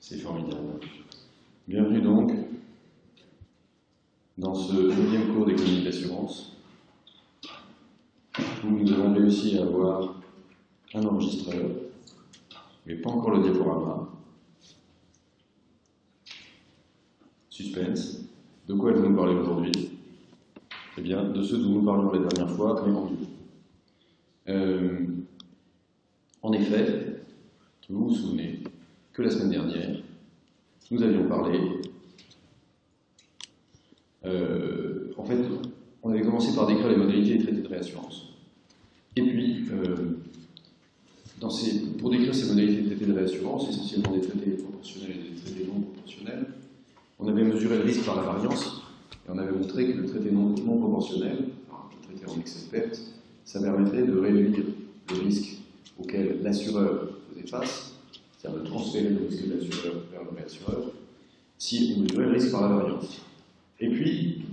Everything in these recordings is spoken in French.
C'est formidable. Bienvenue donc dans ce 9e cours d'économie d'assurance où nous avons réussi à avoir un enregistreur, mais pas encore le diaporama. Suspense. De quoi allons-nous parler aujourd'hui? Eh bien, de ce dont nous parlions la dernière fois, mais en mieux. En effet, vous vous souvenez que la semaine dernière, nous avions parlé. En fait, on avait commencé par décrire les modalités des traités de réassurance. Et puis, pour décrire ces modalités de traités de réassurance, essentiellement des traités proportionnels et des traités non proportionnels, on avait mesuré le risque par la variance, et on avait montré que le traité non proportionnel, le traité en excès de perte, ça permettrait de réduire le risque auquel l'assureur faisait face, c'est-à-dire de transférer le risque de l'assureur vers le réassureur, si on mesurait le risque par la variance. Et puis,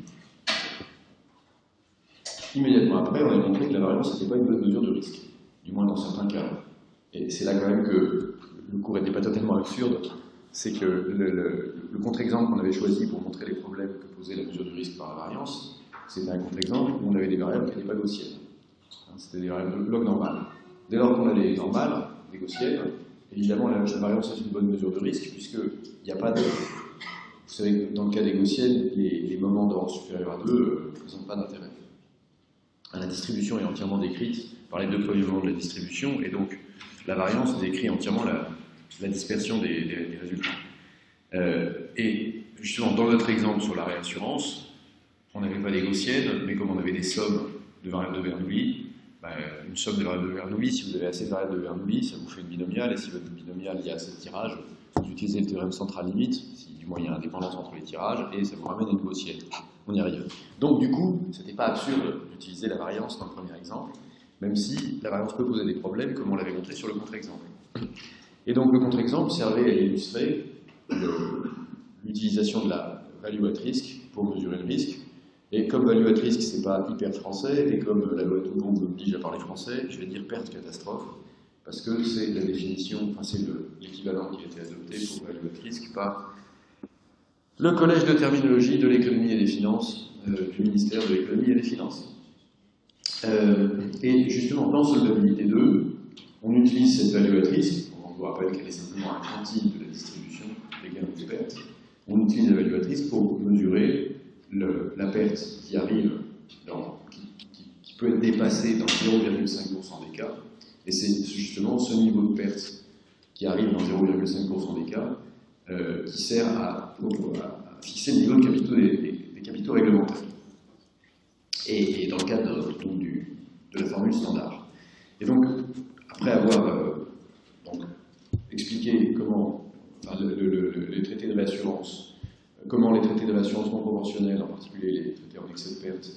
immédiatement après, on a montré que la variance n'était pas une bonne mesure de risque, du moins dans certains cas. Et c'est là quand même que le cours n'était pas totalement absurde, c'est que le contre-exemple qu'on avait choisi pour montrer les problèmes que posait la mesure du risque par la variance, c'était un contre-exemple où on avait des variables qui n'étaient pas gaussiennes. C'était des variables log normales. Dès lors qu'on a des normales, des gaussiennes, évidemment la variance est une bonne mesure de risque, puisqu'il n'y a pas de... Vous savez que dans le cas des gaussiennes, les moments d'ordre supérieur à 2 ne présentent pas d'intérêt. La distribution est entièrement décrite par les deux premiers moments de la distribution, et donc la variance décrit entièrement la dispersion des résultats. Et justement, dans notre exemple sur la réassurance, on n'avait pas des gaussiennes, mais comme on avait des sommes de variables de Bernoulli, une somme de variables de Bernoulli, si vous avez assez de variables de Bernoulli, ça vous fait une binomiale, et si votre binomiale, il y a assez de tirages, vous utilisez le théorème central limite, si du moins il y a indépendance entre les tirages, et ça vous ramène à une gaussienne. On y arrive. Donc du coup, ce n'était pas absurde d'utiliser la variance dans le premier exemple, même si la variance peut poser des problèmes, comme on l'avait montré sur le contre-exemple. Et donc le contre-exemple servait à illustrer l'utilisation de la value at risk pour mesurer le risque. Et comme value at risk, c'est pas hyper français, et comme la loi Toubon vous oblige à parler français, je vais dire perte catastrophe, parce que c'est la définition, enfin c'est l'équivalent qui a été adopté pour value at risk par le Collège de terminologie de l'économie et des finances du ministère de l'économie et des finances. Et justement, dans Solvabilité 2, on utilise cette value at risk, on vous rappelle qu'elle est simplement un quantile de la distribution des gains ou des pertes, on utilise la value at risk pour mesurer la perte qui arrive, qui peut être dépassée dans 0,5% des cas, et c'est justement ce niveau de perte qui arrive dans 0,5% des cas qui sert à fixer le niveau de capitaux des capitaux réglementaires. Et dans le cadre de la formule standard. Et donc, après avoir expliqué comment les traités de réassurance, comment les traités de réassurance non proportionnels, en particulier les traités en excès de perte,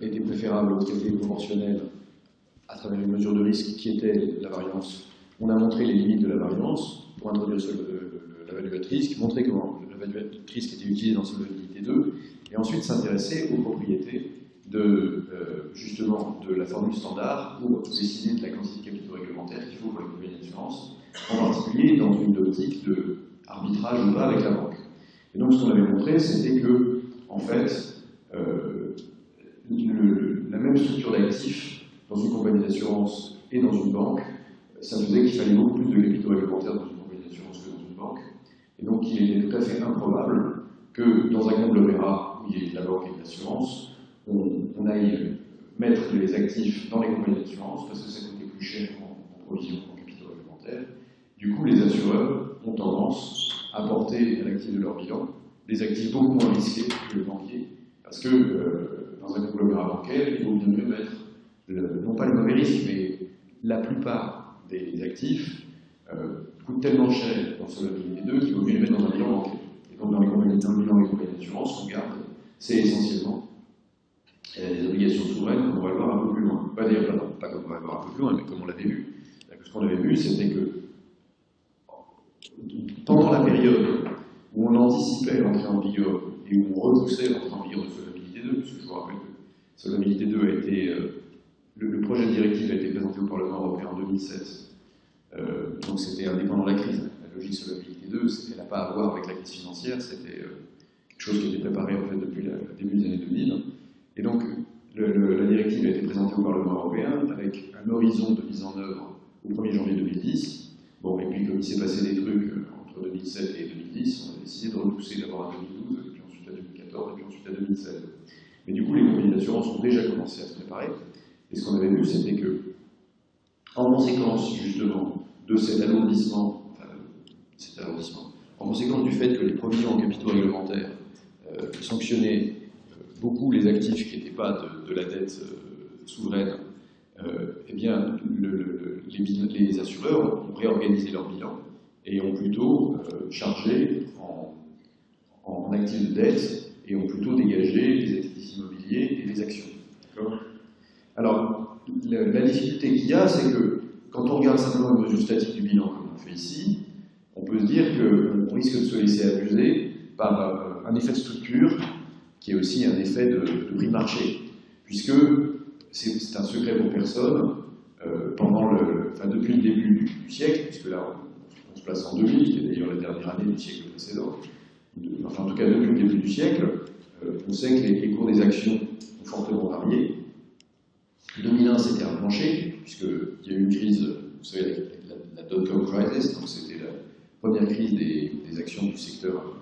étaient préférables aux traités proportionnels à travers une mesure de risque qui était la variance. On a montré les limites de la variance pour introduire la value at risk, montrer comment la value at risk était utilisée dans Solvabilité 2, et ensuite s'intéresser aux propriétés justement de la formule standard pour décider de la quantité de capitaux réglementaires qu'il faut pour les compagnies d'assurance, en particulier dans une optique de arbitrage ou pas avec la banque. Et donc ce qu'on avait montré, c'était que, en fait, la même structure d'actifs dans une compagnie d'assurance et dans une banque, ça faisait qu'il fallait beaucoup plus de capitaux réglementaires dans une compagnie d'assurance que dans une banque. Et donc il était tout à fait improbable que dans un conglomérat où il y ait de la banque et de l'assurance, on aille mettre les actifs dans les compagnies d'assurance parce que ça coûtait plus cher en provision qu'en capitaux réglementaires. Du coup, les assureurs ont tendance à porter à l'actif de leur bilan des actifs beaucoup moins risqués que le banquier, parce que dans un conglomérat bancaire, il vaut bien mieux mettre, non pas le mauvais risque, mais la plupart des actifs coûtent tellement cher dans Solvabilité 2 qu'il vaut mieux les mettre dans un bilan bancaire. Et donc dans le bilan des compagnies d'assurance, on garde, c'est essentiellement des obligations souveraines, comme on va le voir un peu plus loin. D'ailleurs, pas comme on va le voir un peu plus loin, mais comme on l'avait vu. Ce qu'on avait vu, c'était que pendant la période où on anticipait l'entrée en vigueur et où on repoussait l'entrée en vigueur de Solvabilité 2, parce que je vous rappelle que Solvabilité 2 a été... le projet de directive a été présenté au Parlement européen en 2007, donc c'était indépendant de la crise. La logique Solvabilité 2, elle n'a pas à voir avec la crise financière, c'était quelque chose qui était préparé en fait depuis le début des années 2000. Et donc, la directive a été présentée au Parlement européen avec un horizon de mise en œuvre au 1er janvier 2010. Bon, et puis comme il s'est passé des trucs entre 2007 et 2010, on a décidé de repousser d'abord à 2012, et puis ensuite à 2014, et puis ensuite à 2016. Mais du coup, les compagnies d'assurance ont déjà commencé à se préparer. Et ce qu'on avait vu, c'était que, en conséquence, justement, de cet alourdissement, en conséquence du fait que les provisions en capitaux réglementaires sanctionnaient beaucoup les actifs qui n'étaient pas de la dette souveraine, eh bien, les assureurs ont réorganisé leur bilan et ont plutôt chargé en actifs de dette et ont plutôt dégagé les actifs immobiliers et les actions. Alors, la difficulté qu'il y a, c'est que quand on regarde simplement une mesure statique du bilan, comme on fait ici, on peut se dire qu'on risque de se laisser abuser par un effet de structure qui est aussi un effet de prix de marché, puisque c'est un secret pour personne, depuis le début du siècle, puisque là on se place en 2000, qui est d'ailleurs la dernière année du siècle précédent, enfin en tout cas depuis le début du siècle, on sait que les cours des actions ont fortement varié. 2001 c'était un plancher, puisqu'il y a eu une crise, vous savez, la dot-com crisis, donc c'était la première crise des actions du secteur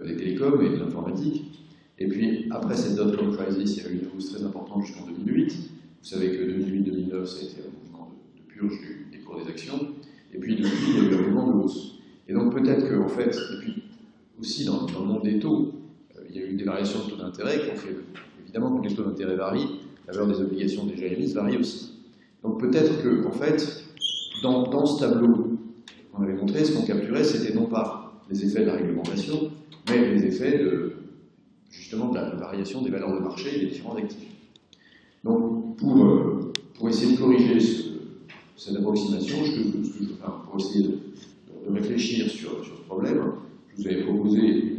des télécoms et de l'informatique. Et puis, après cette dot-com crisis, il y a eu une hausse très importante jusqu'en 2008. Vous savez que 2008-2009, ça a été un mouvement de purge des cours des actions. Et puis, depuis, il y a eu un mouvement de hausse. Et donc, peut-être qu'en fait, et puis aussi dans le monde des taux, il y a eu des variations de taux d'intérêt qui ont fait, évidemment, quand les taux d'intérêt varient, la valeur des obligations déjà émises varie aussi. Donc, peut-être que, en fait, dans ce tableau qu'on avait montré, ce qu'on capturait, c'était non pas les effets de la réglementation, mais les effets justement de la variation des valeurs de marché des différents actifs. Donc, pour essayer de corriger cette approximation, pour essayer de réfléchir sur ce problème, je vous avais proposé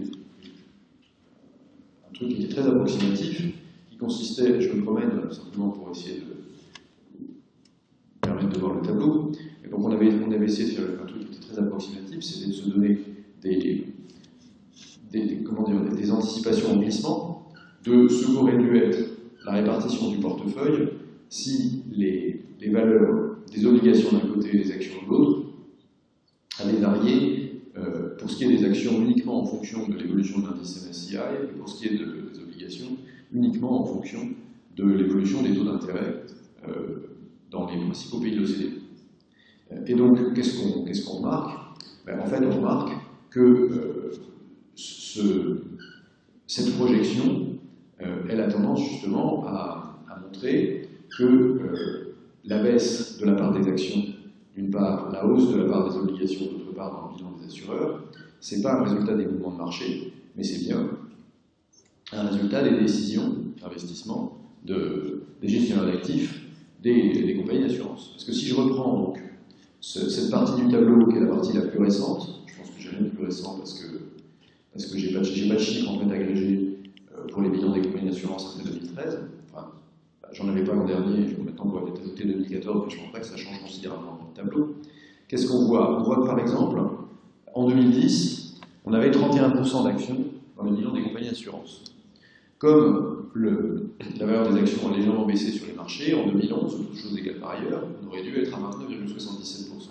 un truc qui était très approximatif, qui consistait, je me promène simplement pour essayer de permettre de voir le tableau, et donc on avait essayé de faire un truc qui était très approximatif, c'était de se donner des anticipations en glissement de ce qu'aurait dû être la répartition du portefeuille si les valeurs des obligations d'un côté et des actions de l'autre avaient varié pour ce qui est des actions uniquement en fonction de l'évolution de l'indice MSCI et pour ce qui est des obligations uniquement en fonction de l'évolution des taux d'intérêt dans les principaux pays de l'OCDE. Et donc, qu'est-ce qu'on remarque? En fait, on remarque que cette projection, elle a tendance justement à montrer que la baisse de la part des actions, d'une part, la hausse de la part des obligations, d'autre part, dans le bilan des assureurs, ce n'est pas un résultat des mouvements de marché, mais c'est bien un résultat des décisions d'investissement des gestionnaires d'actifs, des compagnies d'assurance. Parce que si je reprends donc cette partie du tableau, qui est la partie la plus récente, je pense que j'ai rien de plus récent parce que j'ai pas de chiffres en fait agrégés pour les bilans des compagnies d'assurance après 2013. Enfin, j'en avais pas l'an dernier, maintenant on pourrait peut-être ajouter 2014, mais je pense pas que ça change considérablement dans le tableau. Qu'est-ce qu'on voit? On voit que par exemple, en 2010, on avait 31% d'actions dans les bilans des compagnies d'assurance. Comme la valeur des actions a légèrement baissé sur les marchés, en 2011, toutes choses égales par ailleurs, on aurait dû être à 29,77%.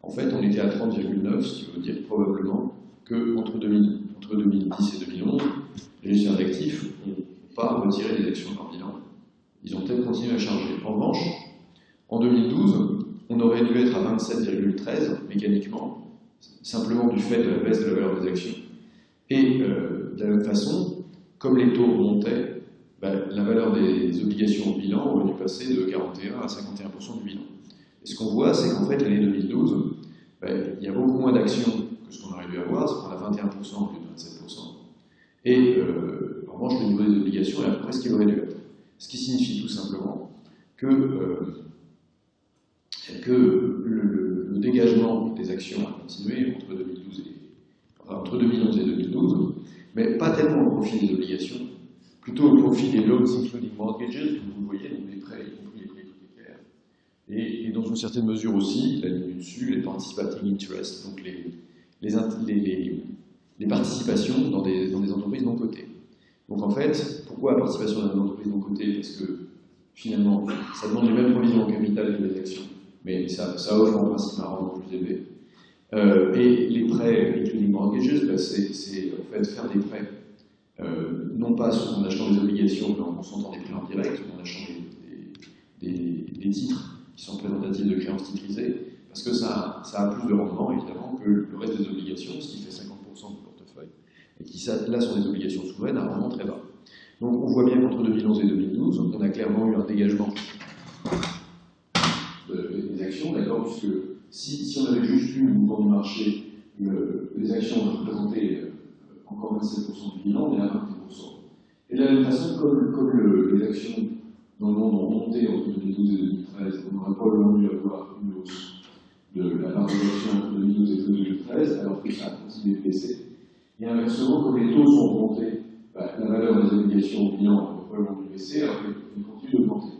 En fait, on était à 30,9%, ce qui veut dire probablement qu'entre 2010 et 2011, les gestionnaires d'actifs n'ont pas retiré des actions de leur bilan. Ils ont peut-être continué à charger. En revanche, en 2012, on aurait dû être à 27,13% mécaniquement, simplement du fait de la baisse de la valeur des actions. Et de la même façon, comme les taux remontaient, la valeur des obligations au bilan aurait dû passer de 41 à 51% du bilan. Et ce qu'on voit, c'est qu'en fait, l'année 2012, il y a beaucoup moins d'actions que ce qu'on aurait dû avoir, c'est qu'on a 21% au lieu de 27%. Et en revanche, le niveau des obligations est à peu près ce qu'il aurait dû être. Ce qui signifie tout simplement que le dégagement des actions a continué entre 2011 et 2012, mais pas tellement au profit des obligations, plutôt au profit des loans including mortgages, comme vous voyez, donc les prêts, y compris les prêts hypothécaires, et dans une certaine mesure aussi, la ligne du dessus, les participating interest, donc les participations dans des entreprises non cotées. Donc en fait, pourquoi la participation dans des entreprises non cotées? Parce que finalement, ça demande les mêmes provisions en capital que les actions, mais ça offre en principe un rendement plus élevé. Et les prêts, including mortgages, c'est en fait faire des prêts, non pas en achetant des obligations, mais en consentant des prêts en direct, ou en achetant des titres qui sont représentatifs de créances titrisées, parce que ça a plus de rendement, évidemment, que le reste des obligations, ce qui fait 50% du portefeuille, et qui, là, sont des obligations souveraines à un rendement très bas. Donc on voit bien qu'entre 2011 et 2012, on a clairement eu un dégagement des actions, d'accord, puisque si on avait juste eu le mouvement du marché, les actions représentaient encore 27% du bilan, mais à 20%. Et de la même façon, comme les actions dans le monde ont monté entre 2012 et 2013, on n'aurait probablement dû avoir une hausse de la part des actions entre 2012 et 2013, alors que ça a continué de baisser. Et inversement, comme les taux sont remontés, la valeur des obligations au bilan a probablement dû baisser, alors qu'elles continuent d'augmenter.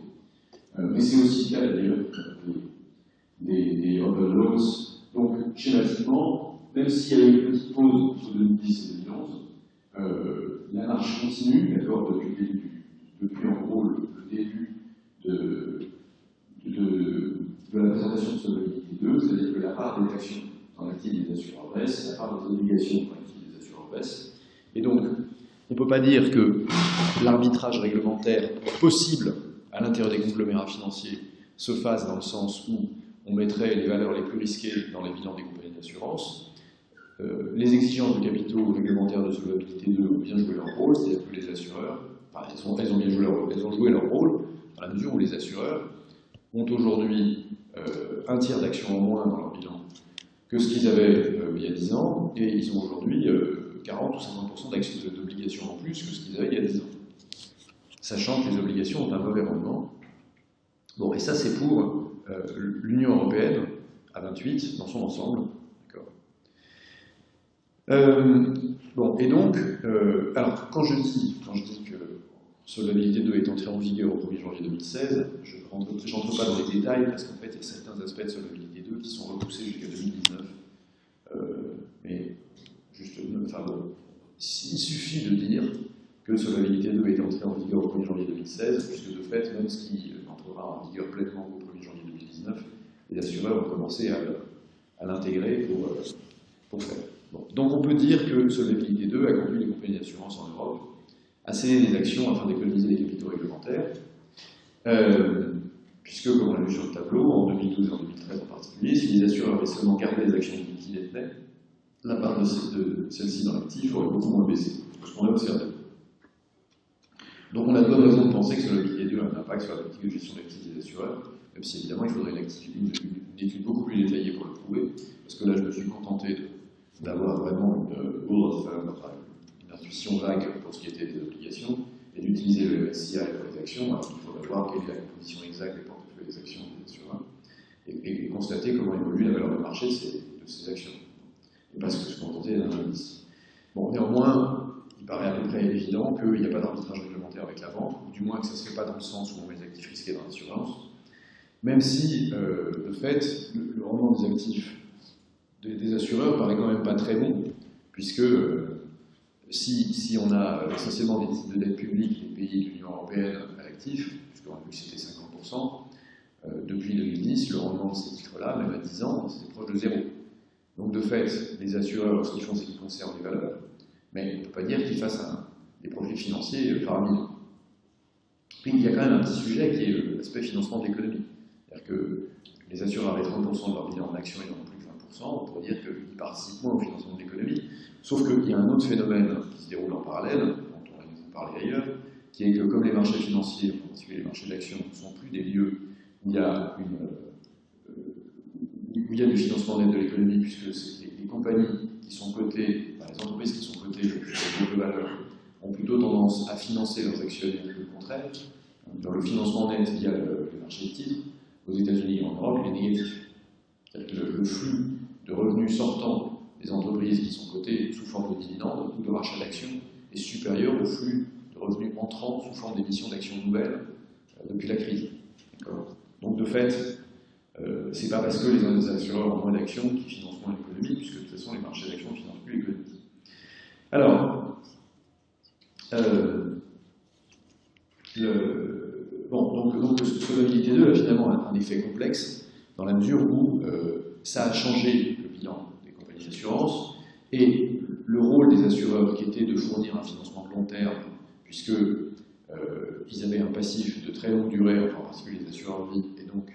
Mais c'est aussi le cas d'ailleurs des urban loans. Donc, schématiquement, même s'il y a eu une petite pause entre 2010 et 2011, la marche continue, d'accord, depuis en gros le début de la présentation de solvabilité 2, c'est-à-dire que la part des actions dans l'actif des assureurs baisse, la part des obligations dans l'actif des assureurs baisse. Et donc, on ne peut pas dire que l'arbitrage réglementaire possible à l'intérieur des conglomérats financiers se fasse dans le sens où on mettrait les valeurs les plus risquées dans les bilans des compagnies d'assurance. Les exigences de capitaux réglementaires de solvabilité 2 ont bien joué leur rôle, c'est-à-dire que les assureurs, elles ont joué leur rôle dans la mesure où les assureurs ont aujourd'hui un tiers d'actions en moins dans leur bilan que ce qu'ils avaient il y a 10 ans, et ils ont aujourd'hui 40 ou 50% d'obligations en plus que ce qu'ils avaient il y a 10 ans. Sachant que les obligations ont un mauvais rendement. Bon, et ça c'est pour l'Union européenne à 28 dans son ensemble. Bon, et donc, alors quand je dis que Solvabilité 2 est entrée en vigueur au 1er janvier 2016, je n'entre pas dans les détails parce qu'en fait il y a certains aspects de Solvabilité 2 qui sont repoussés jusqu'à 2019. Mais juste, enfin bon, il suffit de dire que Solvabilité 2 est entrée en vigueur au 1er janvier 2016, puisque de fait, même ce qui entrera en vigueur pleinement au 1er janvier 2019, les assureurs ont commencé à l'intégrer pour faire. Bon. Donc on peut dire que Solvabilité 2 a conduit les compagnies d'assurance en Europe à céder des actions afin d'économiser les capitaux réglementaires, puisque, comme on l'a vu sur le tableau, en 2012 et en 2013 en particulier, si les assureurs avaient seulement gardé les actions qu'ils détenaient, la part de celle-ci dans l'actif aurait beaucoup moins baissé, ce qu'on a observé. Donc on a de bonnes raisons de penser que Solvabilité 2 a un impact sur la politique de gestion d'actifs des assureurs, même si évidemment il faudrait une étude beaucoup plus détaillée pour le prouver, parce que là je me suis contenté d'avoir vraiment une intuition vague pour ce qui était des obligations, et d'utiliser le MSCI pour les actions. Alors il faudrait voir quelle est la composition exacte des portefeuilles des actions des assureurs, et constater comment évolue la valeur de marché de ces actions. Et pas se contenter d'un indice. Bon, néanmoins, il paraît à peu près évident qu'il n'y a pas d'arbitrage réglementaire avec la vente, ou du moins que ça ne se fait pas dans le sens où on met les actifs risqués dans l'assurance, même si, de fait, le rendement des actifs des assureurs paraît quand même pas très bon, puisque si on a essentiellement des titres de dette publique des pays de l'Union européenne à l'actif, puisqu'on a vu que c'était 50%, depuis 2010, le rendement de ces titres-là, même à 10 ans, c'était proche de zéro. Donc de fait, les assureurs, ce qu'ils font, c'est qu'ils conservent les valeurs, mais on ne peut pas dire qu'ils fassent des profits financiers faramineux. Puis il y a quand même un petit sujet qui est l'aspect financement de l'économie. C'est-à-dire que les assureurs avaient 30% de leur bilan en action, ils n'en ont plus que 20%, on pourrait dire qu'ils participent moins au financement de l'économie. Sauf qu'il y a un autre phénomène qui se déroule en parallèle, dont on va nous parler ailleurs, qui est que comme les marchés financiers, en particulier les marchés d'actions, ne sont plus des lieux où il y a du financement net de l'économie, puisque c'est les compagnies qui sont cotées, les entreprises qui sont cotées sur les groupes de valeur, ont plutôt tendance à financer leurs actionnaires que le contraire. Dans le financement net via le marché de titres, aux États-Unis et en Europe, il est négatif. C'est-à-dire que le flux de revenus sortants des entreprises qui sont cotées sous forme de dividendes ou de rachat d'actions est supérieur au flux de revenus entrants sous forme d'émissions d'actions nouvelles depuis la crise. Donc de fait, c'est pas parce que les assureurs ont moins d'actions qu'ils financent moins l'économie, puisque de toute façon les marchés d'actions Alors, donc solvabilité 2 a finalement un effet complexe, dans la mesure où ça a changé le bilan des compagnies d'assurance, et le rôle des assureurs qui était de fournir un financement de long terme, puisque ils avaient un passif de très longue durée, enfin, en particulier les assureurs vie, et donc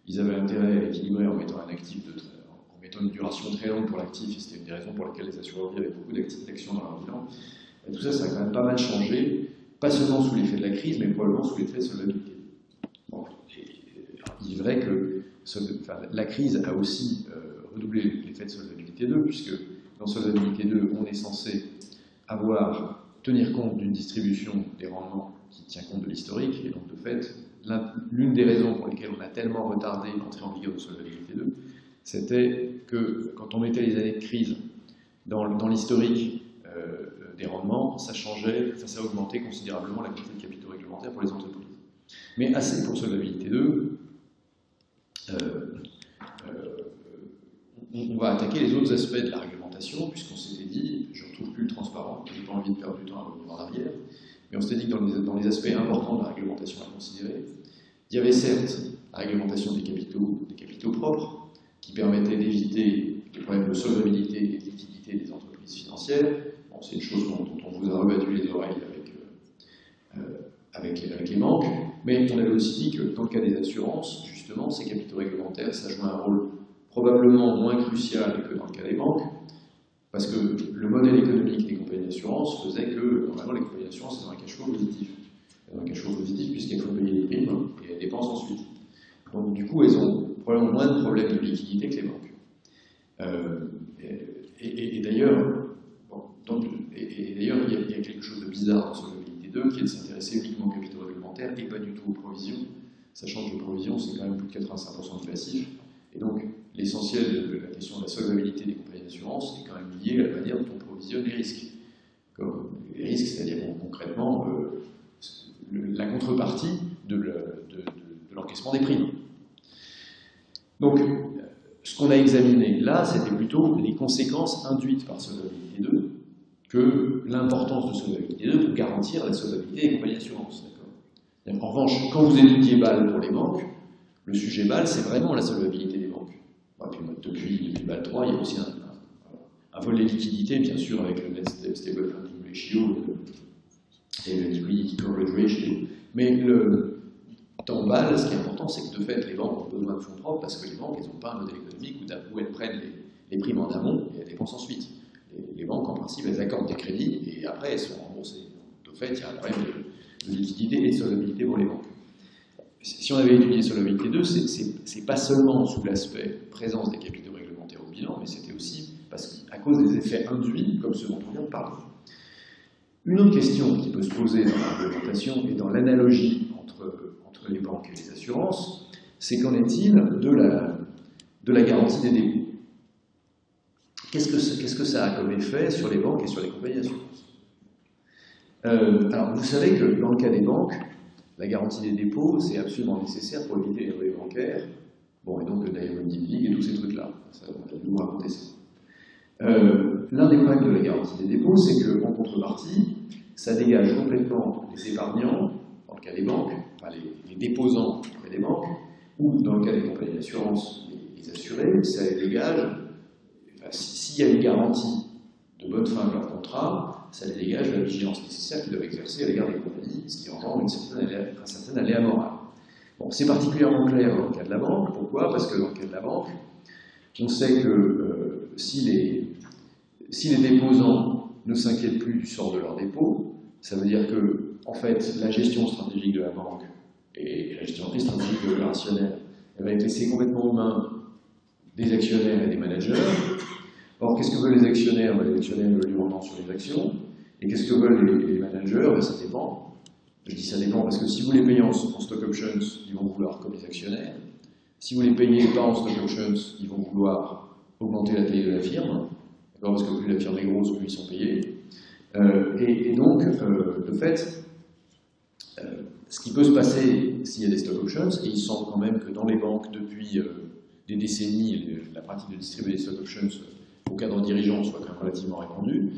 ils avaient intérêt à équilibrer en mettant un actif en mettant une duration très longue pour l'actif, et c'était une des raisons pour lesquelles les assureurs vie avaient beaucoup d'actions dans leur bilan. Et tout ça, ça a quand même pas mal changé, pas seulement sous l'effet de la crise, mais probablement sous l'effet de solvabilité. Bon, il est vrai que la crise a aussi redoublé l'effet de solvabilité 2, puisque dans solvabilité 2, on est censé tenir compte d'une distribution des rendements qui tient compte de l'historique, et donc de fait, l'une des raisons pour lesquelles on a tellement retardé l'entrée en vigueur de solvabilité 2, c'était que quand on mettait les années de crise dans l'historique des rendements, ça augmentait considérablement la quantité de capitaux réglementaires pour les entreprises. Mais assez pour solvabilité 2, on va attaquer les autres aspects de la réglementation, puisqu'on s'était dit, je ne retrouve plus le transparent, je n'ai pas envie de perdre du temps à revenir en arrière, mais on s'était dit que dans les aspects importants de la réglementation à considérer, il y avait certes la réglementation des capitaux propres, qui permettait d'éviter les problèmes de solvabilité et de liquidité des entreprises financières. Bon, c'est une chose dont on vous a rebattu les oreilles avec les banques, mais on avait aussi dit que dans le cas des assurances, justement, ces capitaux réglementaires, ça jouait un rôle probablement moins crucial que dans le cas des banques, parce que le modèle économique des compagnies d'assurance faisait que, normalement, les compagnies d'assurance ont un cash flow positif. Elles ont un cash flow positif puisqu'elles font payer les primes et elles dépensent ensuite. Donc, du coup, elles ont probablement moins de problèmes de liquidité que les banques. Et d'ailleurs, il y a quelque chose de bizarre dans solvabilité 2 qui est de s'intéresser uniquement aux capitaux réglementaires et pas du tout aux provisions, sachant que les provisions, c'est quand même plus de 85% du passif. Et donc, l'essentiel de la question de la solvabilité des compagnies d'assurance est quand même lié à la manière dont on provisionne les risques. Comme les risques, c'est-à-dire concrètement la contrepartie de l'encaissement des primes. Donc, ce qu'on a examiné là, c'était plutôt les conséquences induites par solvabilité 2 que l'importance de solvabilité 2 pour garantir la solvabilité des compagnies d'assurance. En revanche, quand vous étudiez Bâle pour les banques, le sujet Bâle, c'est vraiment la solvabilité des banques. Depuis Bâle 3, il y a aussi un volet liquidité, bien sûr, avec le Net Stable Funding Ratio et le Liquidity Coverage Ratio. Mais dans Bâle, ce qui est important, c'est que de fait, les banques ont besoin de fonds propres parce que les banques, elles n'ont pas un modèle économique où elles prennent les primes en amont et elles dépensent ensuite. Les banques, en principe, elles accordent des crédits et après, elles sont remboursées. De fait, il y a un problème de liquidité et de solvabilité pour les banques. Si on avait étudié solvabilité 2, c'est pas seulement sous l'aspect présence des capitaux réglementaires au bilan, mais c'était aussi à cause des effets induits, comme ceux dont on vient de parler. Une autre question qui peut se poser dans la réglementation et dans l'analogie entre les banques et les assurances, c'est qu'en est-il de la garantie des dépôts? Qu'est-ce que ça a comme effet sur les banques et sur les compagnies d'assurance? Alors, vous savez que dans le cas des banques, la garantie des dépôts, c'est absolument nécessaire pour éviter les relais bancaires, bon, et donc le diamond dealing et tous ces trucs-là. On va nous raconter ça. L'un des problèmes de la garantie des dépôts, c'est qu'en contrepartie, ça dégage complètement les épargnants, dans le cas des banques, enfin les déposants auprès des banques, ou dans le cas des compagnies d'assurance, les assurés, ça les dégage, enfin, s'il y a une garantie de bonne fin de leur contrat, ça les dégage la vigilance nécessaire qu'ils doivent exercer à l'égard des compagnies, ce qui engendre une certaine aléa morale. Bon, c'est particulièrement clair dans le cas de la banque. Pourquoi? Parce que dans le cas de la banque, on sait que si les déposants ne s'inquiètent plus du sort de leurs dépôts, ça veut dire que, en fait, la gestion stratégique de la banque et la gestion stratégique de l'opérationnel, elle va être laissée complètement aux mains des actionnaires et des managers. Or, qu'est-ce que veulent les actionnaires? Les actionnaires veulent du rendement sur les actions. Et qu'est-ce que veulent les managers? Ça dépend. Je dis ça dépend parce que si vous les payez en stock options, ils vont vouloir comme les actionnaires. Si vous les payez pas en stock options, ils vont vouloir augmenter la taille de la firme. Parce que plus la firme est grosse, plus ils sont payés. Et donc, de fait, ce qui peut se passer s'il y a des stock options, et il semble quand même que dans les banques, depuis des décennies, la pratique de distribuer des stock options au cadre dirigeant soit quand même relativement répandue,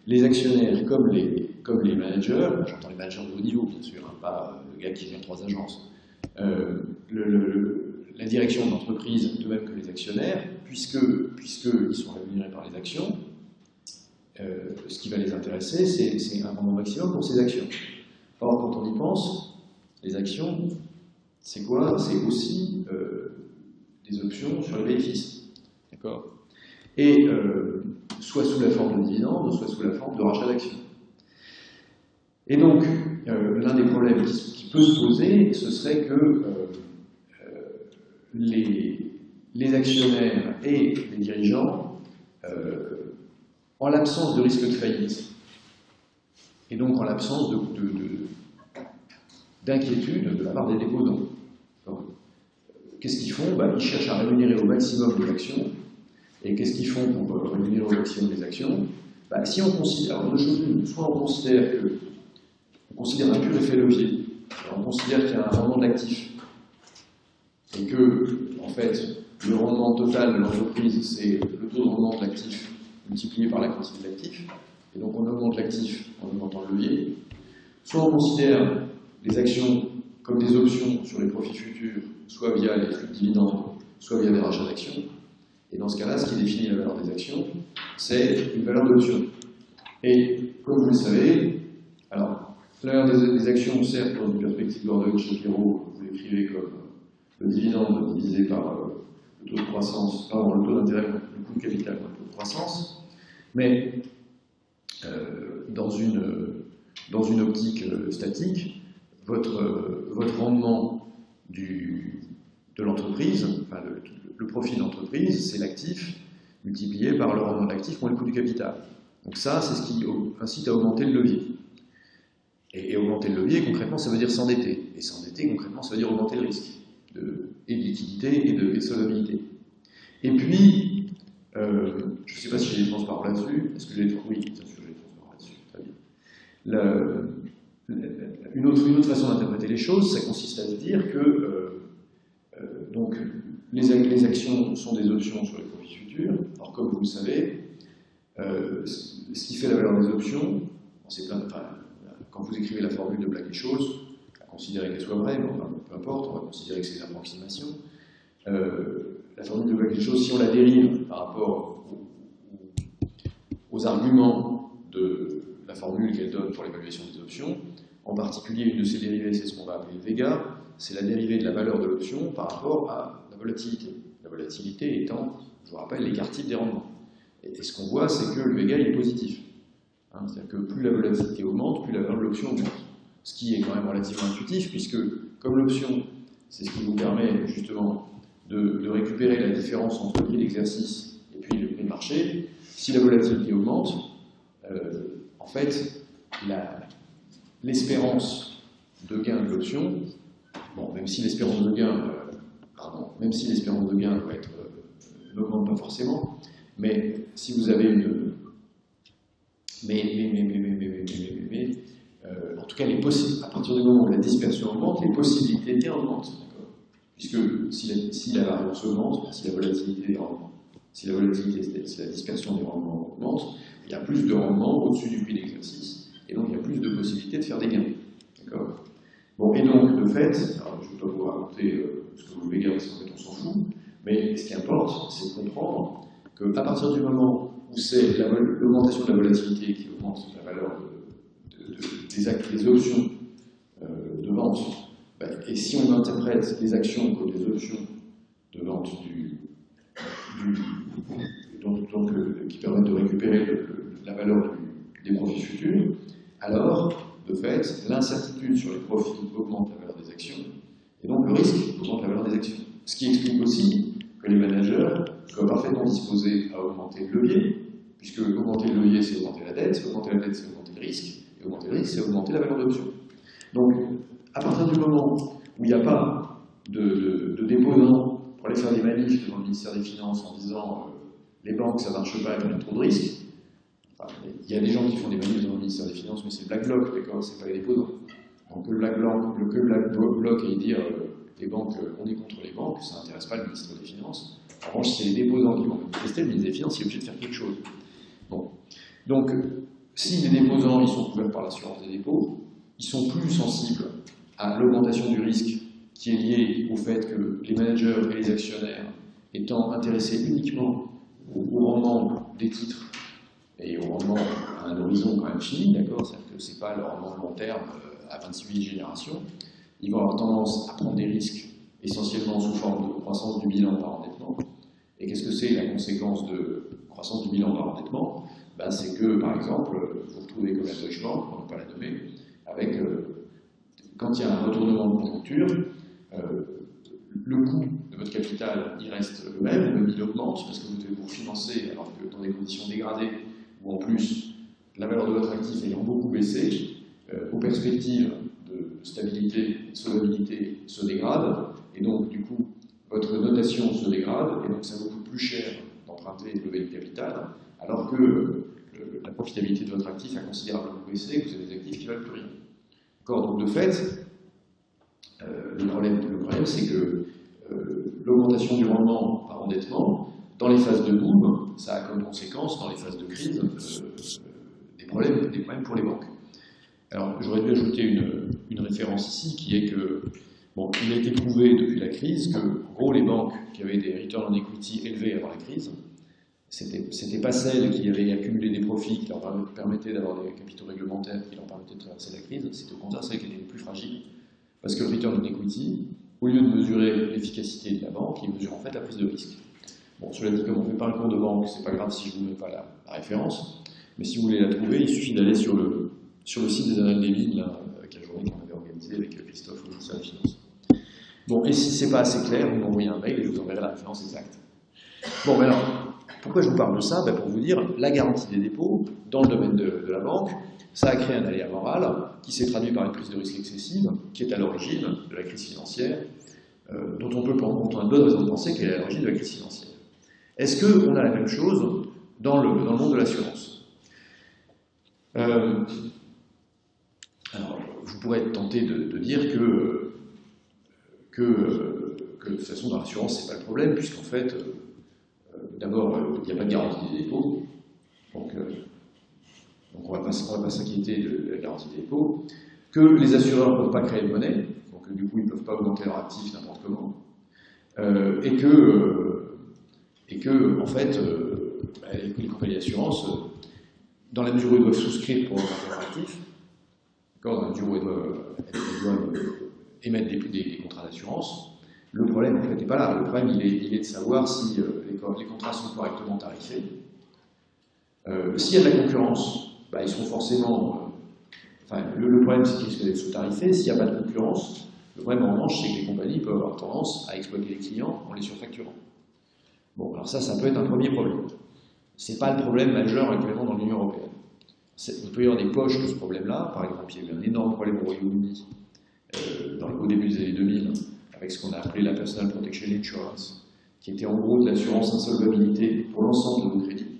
les actionnaires comme les managers, j'entends les managers de haut niveau bien sûr, hein, pas le gars qui gère 3 agences, la direction de l'entreprise, de même que les actionnaires, puisqu'ils sont rémunérés par les actions, ce qui va les intéresser, c'est un rendement maximum pour ces actions. Or, quand on y pense, les actions, c'est quoi? C'est aussi des options sur les bénéfices. D'accord? Et soit sous la forme de dividendes, soit sous la forme de rachat d'actions. Et donc, l'un des problèmes qui peut se poser, ce serait que les actionnaires et les dirigeants, en l'absence de risque de faillite, et donc en l'absence d'inquiétude de la part des déposants, qu'est-ce qu'ils font? Ils cherchent à rémunérer au maximum les actions. Et qu'est-ce qu'ils font pour rémunérer au maximum les actions? Si on considère, alors deux choses l'une, soit on considère un pur effet levier, on considère qu'il y a un rendement de l'actif, et que, en fait, le rendement total de l'entreprise, c'est le taux de rendement de l'actif multiplié par la quantité de l'actif, et donc on augmente l'actif en augmentant le levier. Soit on considère les actions comme des options sur les profits futurs, soit via les flux de dividendes, soit via des rachats d'actions. Et dans ce cas-là, ce qui définit la valeur des actions, c'est une valeur d'option. Et comme vous le savez, alors, la valeur des actions, certes, dans une perspective Gordon Shapiro, vous l'écrivez comme le dividende divisé par le taux de croissance, pardon, le taux d'intérêt, le coût de capital, le taux de croissance, mais dans une optique statique, votre rendement de l'entreprise, enfin le profit de l'entreprise, c'est l'actif multiplié par le rendement de l'actif moins le coût du capital. Donc ça, c'est ce qui incite à augmenter le levier. Et augmenter le levier, concrètement, ça veut dire s'endetter. Et s'endetter, concrètement, ça veut dire augmenter le risque et de liquidité et de solvabilité. Et puis, je ne sais pas si j'ai des transparents là-dessus. Est-ce que j'ai des... Oui, bien sûr, j'ai des transparents là-dessus. Très bien. Une autre façon d'interpréter les choses, ça consiste à se dire que donc, les actions sont des options sur les profits futurs. Alors, comme vous le savez, ce qui fait la valeur des options, quand vous écrivez la formule de Black-Scholes, à considérer qu'elle soit vraie, mais enfin, peu importe, on va considérer que c'est une approximation. La formule de Black-Scholes, si on la dérive par rapport aux arguments de la formule qu'elle donne pour l'évaluation des options, en particulier une de ces dérivées, c'est ce qu'on va appeler Vega, c'est la dérivée de la valeur de l'option par rapport à la volatilité. La volatilité étant, je vous rappelle, l'écart type des rendements. Et ce qu'on voit, c'est que le Vega est positif. C'est-à-dire que plus la volatilité augmente, plus la valeur de l'option augmente. Ce qui est quand même relativement intuitif, puisque comme l'option, c'est ce qui vous permet justement de récupérer la différence entre le prix d'exercice et puis le prix de marché, si la volatilité augmente, en fait, l'espérance de gain de l'option, bon, même si l'espérance de gain doit être n'augmente pas forcément, mais si vous avez une... en tout cas, à partir du moment où la dispersion augmente, les possibilités de gain augmentent. Puisque si la variance augmente, si la volatilité des rendements, si la dispersion des rendements augmente, il y a plus de rendements au-dessus du prix d'exercice, et donc il y a plus de possibilités de faire des gains. D'accord ? Bon, et donc, de fait, alors, je ne vais pas vous raconter ce que vous voulez dire, parce qu'en fait, on s'en fout, mais ce qui importe, c'est de comprendre qu'à partir du moment où c'est l'augmentation de la volatilité qui augmente la valeur des options de vente, et si on interprète les actions comme des options de vente qui permettent de récupérer la valeur des profits futurs, alors, de fait, l'incertitude sur les profits augmente la valeur des actions, et donc le risque augmente la valeur des actions. Ce qui explique aussi que les managers soient parfaitement disposés à augmenter le levier, puisque augmenter le levier, c'est augmenter la dette, augmenter la dette, c'est augmenter le risque, et augmenter le risque, c'est augmenter la valeur d'option. Donc, à partir du moment où il n'y a pas de déposants pour aller faire des manifs devant le ministère des Finances en disant les banques, ça ne marche pas, il y a trop de risques, enfin, il y a des gens qui font des manifs devant le ministère des Finances, mais c'est le Black Bloc, d'accord, c'est pas les déposants. Donc, le Black Bloc et dire les banques, on est contre les banques, ça n'intéresse pas le ministre des Finances. En revanche, si c'est les déposants qui vont manifester, le ministre des Finances est obligé de faire quelque chose. Bon. Donc, si les déposants ils sont couverts par l'assurance des dépôts, ils sont plus sensibles à l'augmentation du risque qui est liée au fait que les managers et les actionnaires étant intéressés uniquement au rendement des titres et au rendement à un horizon quand même fini, d'accord, c'est-à-dire que ce n'est pas le rendement de long terme à 26 générations, ils vont avoir tendance à prendre des risques essentiellement sous forme de croissance du bilan par endettement. Et qu'est-ce que c'est la conséquence de croissance du bilan par endettement? Ben, c'est que, par exemple, vous retrouvez comme la Deutsche Bank, on ne va pas la nommer, avec, quand il y a un retournement de conjoncture, le coût de votre capital, il reste le même, même il augmente, parce que vous devez vous financer, alors que dans des conditions dégradées, où en plus, la valeur de votre actif ayant beaucoup baissé, aux perspectives de stabilité, de solvabilité se dégradent, et donc, du coup, votre notation se dégrade, et donc ça vous coûte plus cher d'emprunter et de lever le capital, alors que la profitabilité de votre actif a considérablement baissé, que vous avez des actifs qui ne valent plus rien. Donc, de fait, le problème c'est que l'augmentation du rendement par endettement, dans les phases de boom, ça a comme conséquence, dans les phases de crise, des problèmes pour les banques. Alors, j'aurais dû ajouter une référence ici, qui est que, bon, il a été prouvé depuis la crise que, en gros, les banques qui avaient des return on equity élevés avant la crise, c'était pas celles qui avaient accumulé des profits qui leur permettaient d'avoir des capitaux réglementaires qui leur permettaient de traverser la crise, c'était au contraire celles qui étaient les plus fragiles. Parce que le return on equity, au lieu de mesurer l'efficacité de la banque, il mesure en fait la prise de risque. Bon, cela dit, comme on ne fait pas un cours de banque, c'est pas grave si je ne vous mets pas la référence, mais si vous voulez la trouver, il suffit d'aller sur le site des Annales des Mines, là, avec la journée qu'on avait organisée avec Christophe au ministère des Finances. Bon, et si c'est pas assez clair, vous m'envoyez un mail et je vous enverrai la référence exacte. Bon, mais alors, pourquoi je vous parle de ça? Ben, pour vous dire, la garantie des dépôts, dans le domaine de la banque, ça a créé un aléa moral qui s'est traduit par une prise de risque excessive, qui est à l'origine de la crise financière, dont on a de bonnes raisons de penser qu'elle est à l'origine de la crise financière. Est-ce qu'on a la même chose dans le monde de l'assurance? Alors, vous pourrez être tenté de dire que de toute façon, dans l'assurance, c'est pas le problème, puisqu'en fait, d'abord, il n'y a pas de garantie des dépôts, donc on ne va pas s'inquiéter de la garantie des dépôts, que les assureurs ne peuvent pas créer de monnaie, donc du coup, ils ne peuvent pas augmenter leurs actifs n'importe comment, et que, en fait, les compagnies d'assurance, dans la mesure où ils doivent souscrire pour augmenter leurs actifs, dans la mesure où ils doivent émettre des contrats d'assurance, le problème, en fait, n'est pas là. Le problème, il est de savoir si les contrats sont correctement tarifés. S'il y a de la concurrence, bah, ils seront forcément... le problème, c'est qu'ils risquent d'être sous-tarifés. S'il n'y a pas de concurrence, le problème, en revanche, c'est que les compagnies peuvent avoir tendance à exploiter les clients en les surfacturant. Bon, alors ça peut être un premier problème. Ce n'est pas le problème majeur actuellement dans l'Union européenne. Il peut y avoir des poches de ce problème-là. Par exemple, il y a eu un énorme problème au Royaume-Uni au début des années 2000, avec ce qu'on a appelé la Personal Protection Insurance, qui était en gros de l'assurance insolvabilité pour l'ensemble de vos crédits.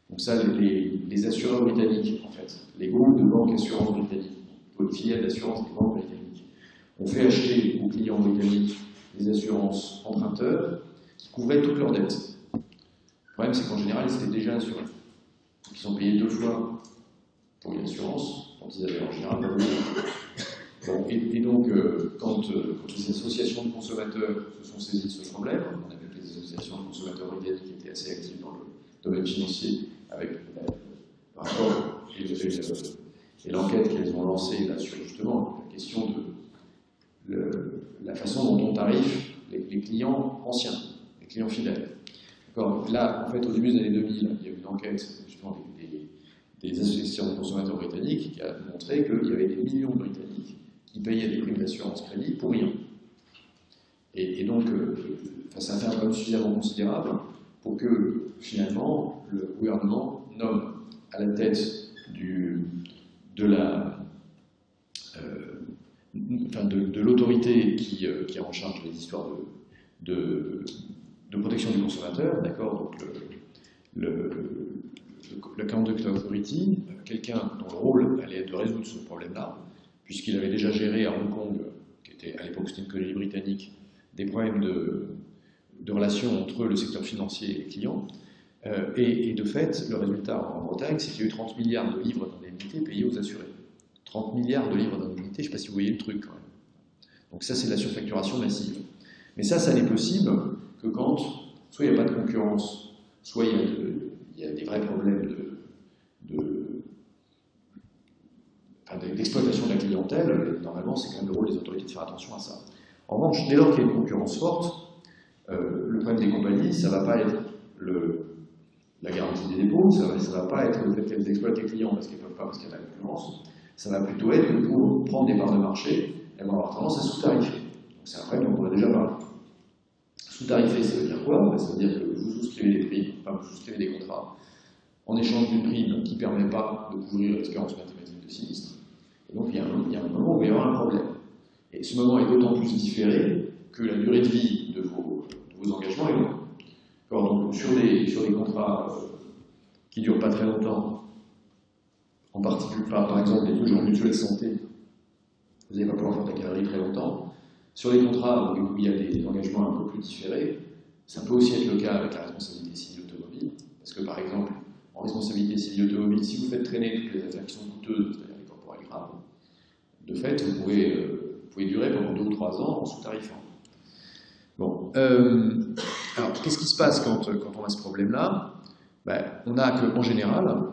Donc ça, les assureurs britanniques, en fait, les groupes de banques assurances britanniques, les filiales d'assurance des banques britanniques, ont fait acheter aux clients britanniques des assurances emprunteurs qui couvraient toutes leurs dettes. Le problème, c'est qu'en général, ils étaient déjà assurés. Donc ils ont payé 2 fois pour une assurance, dont ils avaient en général pas besoin. Bon, et donc, quand les associations de consommateurs se sont saisies de ce problème, on a vu que les associations de consommateurs britanniques qui étaient assez actives dans le domaine financier, avec le rapport et l'enquête qu'elles ont lancée là sur justement la question de la façon dont on tarife les clients anciens, les clients fidèles. Là, en fait, au début des années 2000, il y a eu une enquête justement des associations de consommateurs britanniques qui a montré qu'il y avait des millions de Britanniques qui payaient des primes d'assurance crédit pour rien. Et donc, ça fait un problème suffisamment considérable pour que, finalement, le gouvernement nomme à la tête de l'autorité qui est en charge des histoires de protection du consommateur, d'accord, donc le Conduct Authority, quelqu'un dont le rôle allait être de résoudre ce problème-là, puisqu'il avait déjà géré à Hong Kong, qui était à l'époque c'était une colonie britannique, des problèmes de relations entre le secteur financier et les clients. Et de fait, le résultat en Bretagne, c'est qu'il y a eu 30 milliards de livres d'indemnités payés aux assurés. 30 milliards de livres d'indemnités, je ne sais pas si vous voyez le truc quand même. Donc ça, c'est de la surfacturation massive. Mais ça n'est possible que quand, soit il n'y a pas de concurrence, soit il y a des vrais problèmes d'exploitation de la clientèle. Normalement, c'est quand même le rôle des autorités de faire attention à ça. En revanche, dès lors qu'il y a une concurrence forte, le problème des compagnies, ça ne va pas être la garantie des dépôts, ça ne va pas être le fait qu'elles exploitent les clients parce qu'elles ne peuvent pas, parce qu'il y a de la concurrence. Ça va plutôt être que pour prendre des parts de marché, elles vont avoir tendance à sous-tarifer. C'est un problème dont on a déjà parlé. Sous-tarifer, ça veut dire quoi? Ça veut dire que vous souscrivez des primes, enfin vous souscrivez des contrats en échange d'une prime qui ne permet pas de couvrir l'espérance mathématique de sinistre. Et donc il y a un moment où il va y avoir un problème. Et ce moment est d'autant plus différé que la durée de vie de vos engagements est longue. Donc sur des contrats qui ne durent pas très longtemps, en particulier par exemple les toujours mutuelles santé, vous n'allez pas pouvoir faire de la cavalerie très longtemps. Sur les contrats où il y a des engagements un peu plus différés, ça peut aussi être le cas avec la responsabilité civile automobile, parce que par exemple, en responsabilité civile automobile, si vous faites traîner toutes les affaires qui sont coûteuses, c'est-à-dire les corporels graves, de fait, vous pouvez durer pendant 2 ou 3 ans en sous-tarifant. Bon, alors qu'est-ce qui se passe quand on a ce problème-là? On a qu'en général,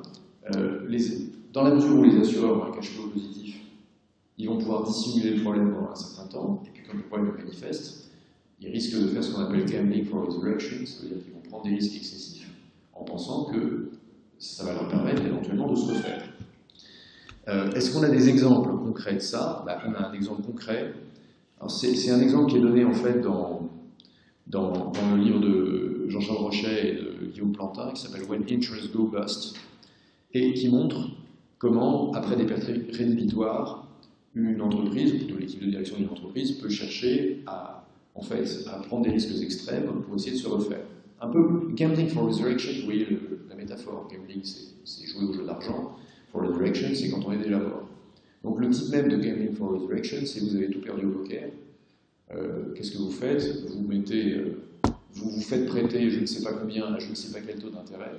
dans la mesure où les assureurs ont un cash flow positif, ils vont pouvoir dissimuler le problème pendant un certain temps, et puis quand le problème est manifeste, ils risquent de faire ce qu'on appelle gambling for resurrection, c'est-à-dire qu'ils vont prendre des risques excessifs, en pensant que ça va leur permettre éventuellement de se refaire. Est-ce qu'on a des exemples concrets de ça? On a un exemple concret. C'est un exemple qui est donné en fait dans le livre de Jean-Charles Rochet et de Guillaume Plantin, qui s'appelle When Interests Go Bust, et qui montre comment, après des pertes rédhibitoires, une entreprise, ou plutôt l'équipe de direction d'une entreprise, peut chercher à prendre des risques extrêmes pour essayer de se refaire. Un peu gambling for resurrection, vous voyez la métaphore, gambling c'est jouer au jeu d'argent, for resurrection c'est quand on est déjà mort. Donc le type même de gambling for resurrection, c'est que vous avez tout perdu au poker. Qu'est-ce que vous faites? Vous vous faites prêter je ne sais pas combien, à je ne sais pas quel taux d'intérêt,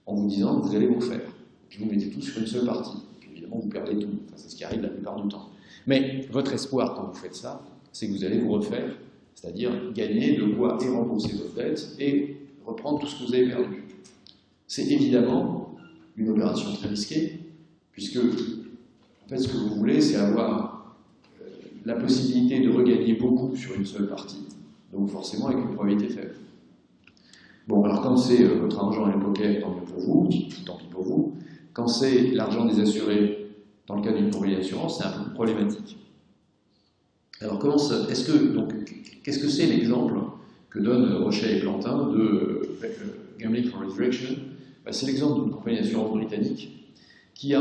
en vous disant que vous allez vous refaire. Puis vous mettez tout sur une seule partie. Puis évidemment, vous perdez tout. Enfin, c'est ce qui arrive la plupart du temps. Mais votre espoir, quand vous faites ça, c'est que vous allez vous refaire, c'est-à-dire gagner de quoi et rembourser votre dette et reprendre tout ce que vous avez perdu. C'est évidemment une opération très risquée, puisque en fait, ce que vous voulez, c'est avoir la possibilité de regagner beaucoup sur une seule partie, donc forcément avec une probabilité faible. Bon, alors quand c'est votre argent et le poker, tant mieux pour vous, tant pis pour vous. Quand c'est l'argent des assurés, dans le cas d'une compagnie d'assurance, c'est un peu plus problématique. Alors qu'est-ce que c'est l'exemple que donnent Rochet et Plantin de Gambling for Resurrection? C'est l'exemple d'une compagnie d'assurance britannique qui s'est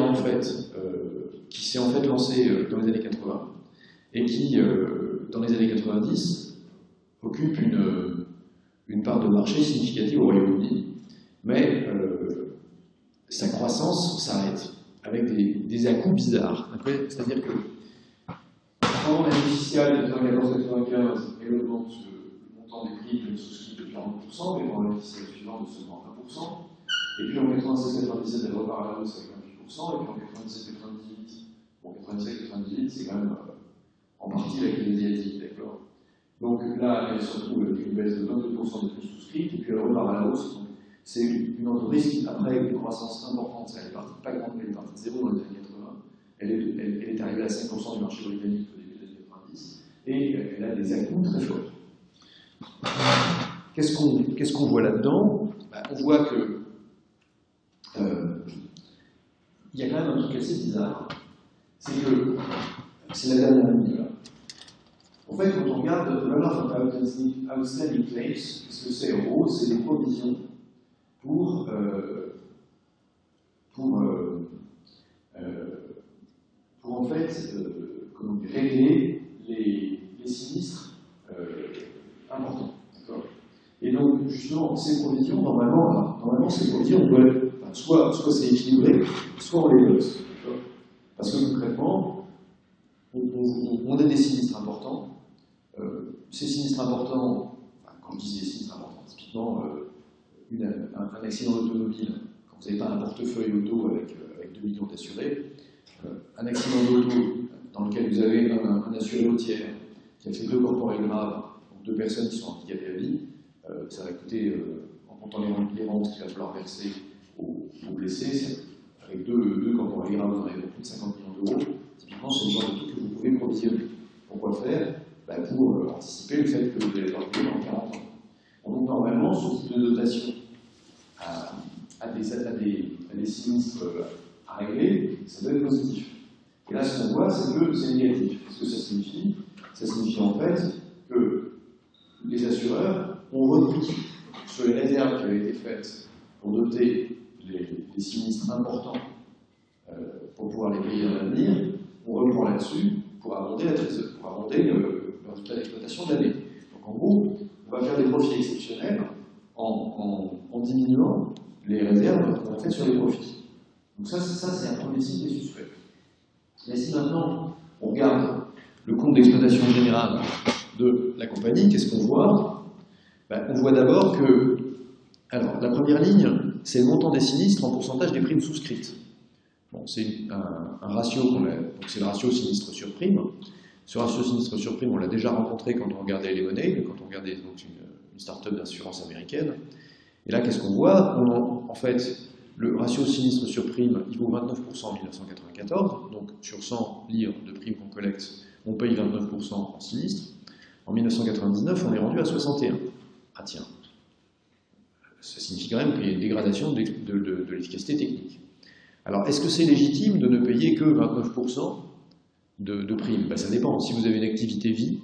en fait lancée dans les années 80 et qui, dans les années 90, occupe une part de marché significative au Royaume-Uni, mais sa croissance s'arrête avec des à-coups bizarres. C'est-à-dire que pendant l'année fiscale de 1995, elle augmente le montant des prix de souscrits de 40%, mais pendant l'année fiscale suivante de seulement 1%. Et puis en 96-97, elle repart à la hausse avec 28%, et puis en 97-98, c'est quand même en partie la crise asiatique, d'accord. Donc là, elle se retrouve avec une baisse de 22% des plus souscrits, et puis elle repart à la hausse. C'est une entreprise qui, après une croissance importante, elle est partie pas grande, mais elle est partie de 0 dans les années 80. Elle est arrivée à 5% du marché britannique au début des années 90, et elle a des à-coups très forts. Qu'est-ce qu'on voit là-dedans? On voit que il y a quand même un truc assez bizarre, c'est que c'est la dernière ligne là. En fait, quand on regarde Runoff of Outstanding Claims, ce que c'est en gros, c'est des provisions pour en fait régler les sinistres importants. Et donc, justement, ces provisions, normalement ces provisions, soit c'est équilibré, soit on les note. Parce que concrètement, on a des sinistres importants. Ces sinistres importants, quand je dis des sinistres importants, typiquement un accident automobile, quand vous n'avez pas un portefeuille auto avec 2 millions d'assurés, un accident d'auto dans lequel vous avez un assuré au tiers qui a fait 2 corporels graves, donc 2 personnes qui sont handicapées à vie, ça va coûter, en comptant les rentes qu'il va falloir verser aux blessés, avec 2 corporels graves, vous en avez plus de 50 millions d'euros. Typiquement, c'est le genre de truc que vous pouvez provisionner. Pourquoi faire? Pour anticiper le fait que vous allez avoir payé dans 40 ans. Donc normalement, ce type de dotation à des sinistres à régler, ça doit être positif. Et là, ce qu'on voit, c'est que c'est négatif. Qu'est-ce que ça signifie? Ça signifie en fait que les assureurs ont repris sur les réserves qui avaient été faites pour doter les sinistres importants pour pouvoir les payer dans l'avenir, on reprend là-dessus pour abonder le résultat d'exploitation de l'année. Donc en gros, on va faire des profits exceptionnels en diminuant les réserves qu'on a faites sur les profits. Donc ça c'est un premier signe qui est suspect. Mais si maintenant on regarde le compte d'exploitation générale de la compagnie, qu'est-ce qu'on voit? On voit d'abord que, alors la première ligne, c'est le montant des sinistres en pourcentage des primes souscrites. Bon, c'est un ratio qu'on a, donc c'est le ratio sinistre sur prime. Ce ratio sinistre sur prime, on l'a déjà rencontré quand on regardait les monnaies, quand on regardait donc, une start-up d'assurance américaine. Et là, qu'est-ce qu'on voit? En fait, le ratio sinistre sur prime, il vaut 29% en 1994, donc sur 100 livres de primes qu'on collecte, on paye 29% en sinistre. En 1999, on est rendu à 61. Ah tiens, ça signifie quand même qu'il y a une dégradation de l'efficacité technique. Alors, est-ce que c'est légitime de ne payer que 29% de primes? Ça dépend. Si vous avez une activité vie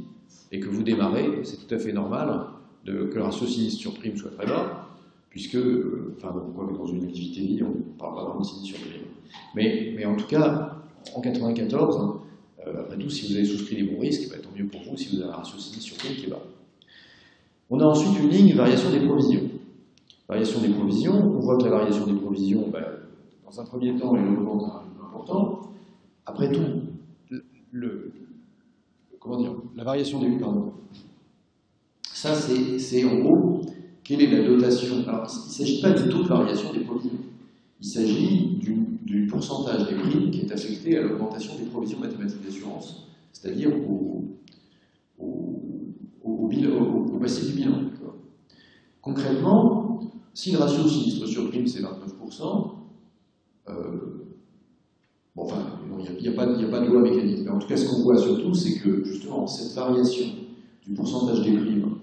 et que vous démarrez, c'est tout à fait normal que le ratio sinistre sur prime soit très bas, puisque, dans une activité vie, on ne parle pas vraiment de sinistre sur prime. Mais en tout cas, en 1994, après tout, si vous avez souscrit les bons risques, tant mieux pour vous si vous avez un ratio sinistre sur prime qui est bas. On a ensuite une ligne variation des provisions. Variation des provisions, on voit que la variation des provisions, dans un premier temps, elle augmente un rythme important. Après tout, la variation des... Pardon. Ça, c'est en gros, quelle est la dotation? Alors, il ne s'agit pas du tout de variation des provisions. Il s'agit du pourcentage des primes qui est affecté à l'augmentation des provisions mathématiques d'assurance, c'est-à-dire au passif du bilan. Concrètement, si le ratio sinistre sur prime c'est 29%, il n'y a pas de loi mécanique. Mais en tout cas, ce qu'on voit surtout, c'est que justement, cette variation du pourcentage des primes,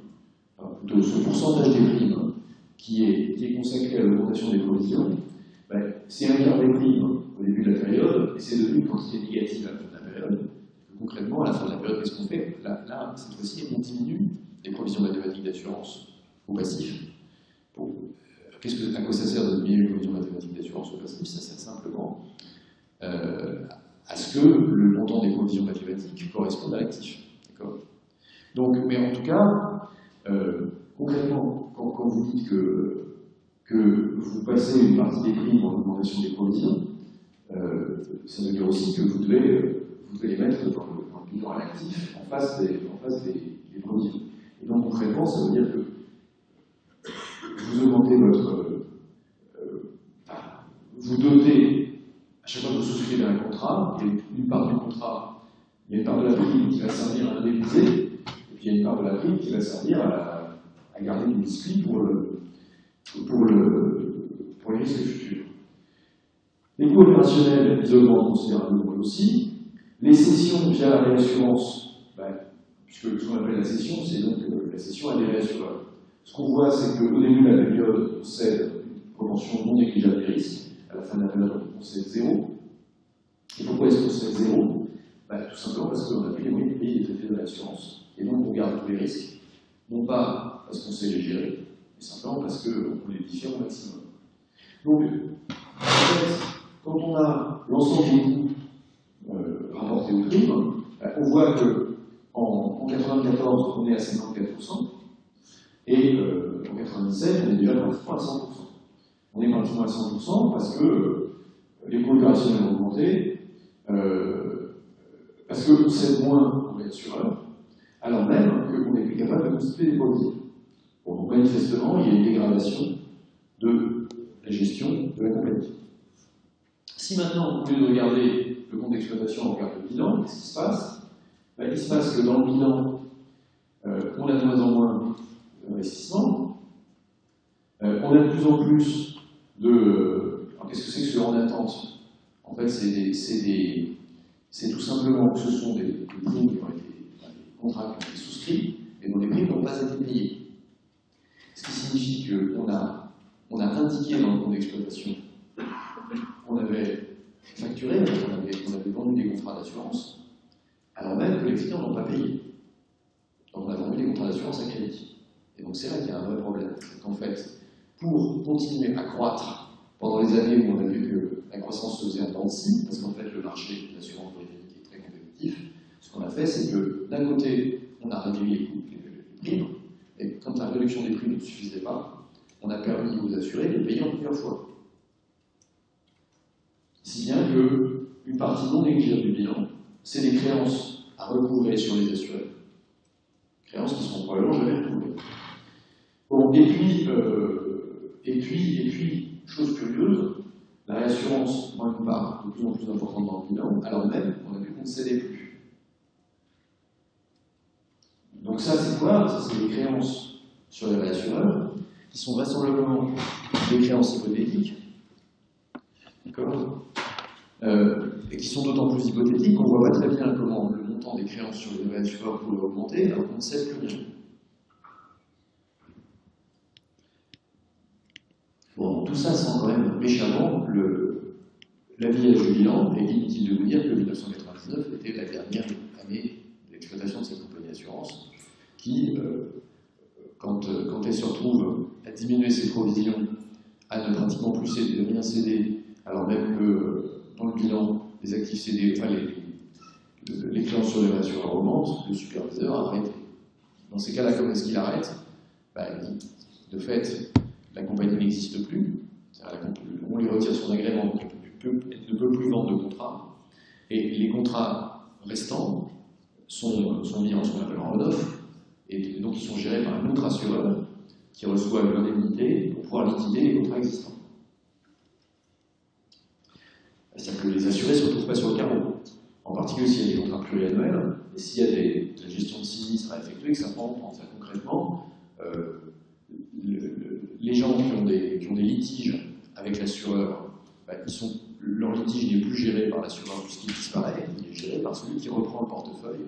de ce pourcentage des primes qui est consacré à l'augmentation des provisions, c'est un quart des primes au début de la période, et c'est devenu une quantité négative à la fin de la période. Concrètement, à la fin de la période, qu'est-ce qu'on fait? Là, cette fois-ci, on diminue les provisions mathématiques d'assurance au passif. À quoi ça sert de diminuer les provisions mathématiques d'assurance au passif? Ça sert simplement à ce que le montant des provisions mathématiques corresponde à l'actif. Donc, mais en tout cas, concrètement, quand vous dites que vous passez une partie des primes en augmentation des provisions, ça veut dire aussi que vous devez les mettre dans le bilan à l'actif, en face des provisions. Et donc concrètement, ça veut dire que vous augmentez vous dotez, à chaque fois que vous souscrivez à un contrat, il y a une part du contrat, il y a une part de la prime qui va servir à indemniser, et puis il y a une part de la prime qui va servir à garder du biscuit pour les risques futurs. Les coûts opérationnels, ils augmentent considérablement aussi. Les cessions via la réassurance, puisque ce qu'on appelle la cession, c'est donc la cession à des réassureurs. Ce qu'on voit, c'est qu'au début de la période, on cède une proportion non négligeable des risques. À la fin de la période, on cède 0. Et pourquoi est-ce qu'on cède 0? Tout simplement parce qu'on a pris les moyens de payer les effets de l'assurance. Et donc, on garde tous les risques, non pas parce qu'on sait les gérer, mais simplement parce qu'on les diffère au maximum. Donc, en fait, quand on a l'ensemble des coûts rapportés aux primes, on voit qu'en 1994, on est à 54%, et en 1997, on est déjà pratiquement à 100%. On est pratiquement à 100% parce que les coûts opérationnels ont augmenté, parce qu'on cède moins aux assureurs, alors même qu'on n'est plus capable de constituer des provisions. Bon, donc manifestement, il y a une dégradation de la gestion de la compagnie. Si maintenant, au lieu de regarder le compte d'exploitation, on regarde le bilan, qu'est-ce qui se passe? Ben, il se passe que dans le bilan, on a de moins en moins d'investissement, on a de plus en plus de... Alors qu'est-ce que c'est que ce en attente? En fait, c'est tout simplement que ce sont des primes qui ont été, des contrats qui ont été souscrits, et dont les primes n'ont pas été payées. Ce qui signifie qu'on a indiqué dans le compte d'exploitation qu'on avait facturé, on avait vendu des contrats d'assurance, alors même que les clients n'ont pas payé. Donc on a vendu des contrats d'assurance à crédit. Et donc c'est là qu'il y a un vrai problème. C'est qu'en fait, pour continuer à croître pendant les années où on a vu que la croissance se faisait en dents de scie, parce qu'en fait le marché de l'assurance britannique est très compétitif, ce qu'on a fait, c'est que d'un côté, on a réduit les coûts des primes, et quand la réduction des primes ne suffisait pas, on a permis aux assurés de payer en plusieurs fois. Si bien qu'une partie non négligeable du bilan, c'est des créances à recouvrer sur les assurés. Créances qui seront probablement jamais retrouvées. Bon, et puis, chose curieuse, la réassurance prend une part de plus en plus importante dans le bilan, alors même qu'on a vu qu'on ne cédait plus. Donc ça, c'est quoi? Ça, c'est des créances sur les réassureurs, qui sont vraisemblablement des créances hypothétiques, d'accord, et qui sont d'autant plus hypothétiques qu'on ne voit pas très bien comment le montant des créances sur les réassureurs pourrait augmenter, alors qu'on ne sait plus rien. Bon, tout ça sent quand même méchamment l'habillage du bilan, et inutile de vous dire que 1999 était la dernière année d'exploitation de cette compagnie d'assurance, qui, quand elle se retrouve à diminuer ses provisions, à ne pratiquement plus céder, rien céder, alors même que dans le bilan, les actifs cédés, enfin les créances sur les réassureurs augmentent, le superviseur a arrêté. Dans ces cas-là, comment est-ce qu'il arrête? De fait, la compagnie n'existe plus, on lui retire son agrément, elle ne peut plus vendre de contrats, et les contrats restants sont mis en ce qu'on appelle en run-off, et donc ils sont gérés par un autre assureur qui reçoit l'indemnité pour pouvoir liquider les contrats existants. C'est-à-dire que les assurés ne se retrouvent pas sur le carreau, en particulier s'il y a des contrats pluriannuels, et s'il y a de la gestion de sinistres à effectuer, que ça prend ça concrètement. Les gens qui ont des litiges avec l'assureur, leur litige n'est plus géré par l'assureur puisqu'il disparaît, il est géré par celui qui reprend le portefeuille,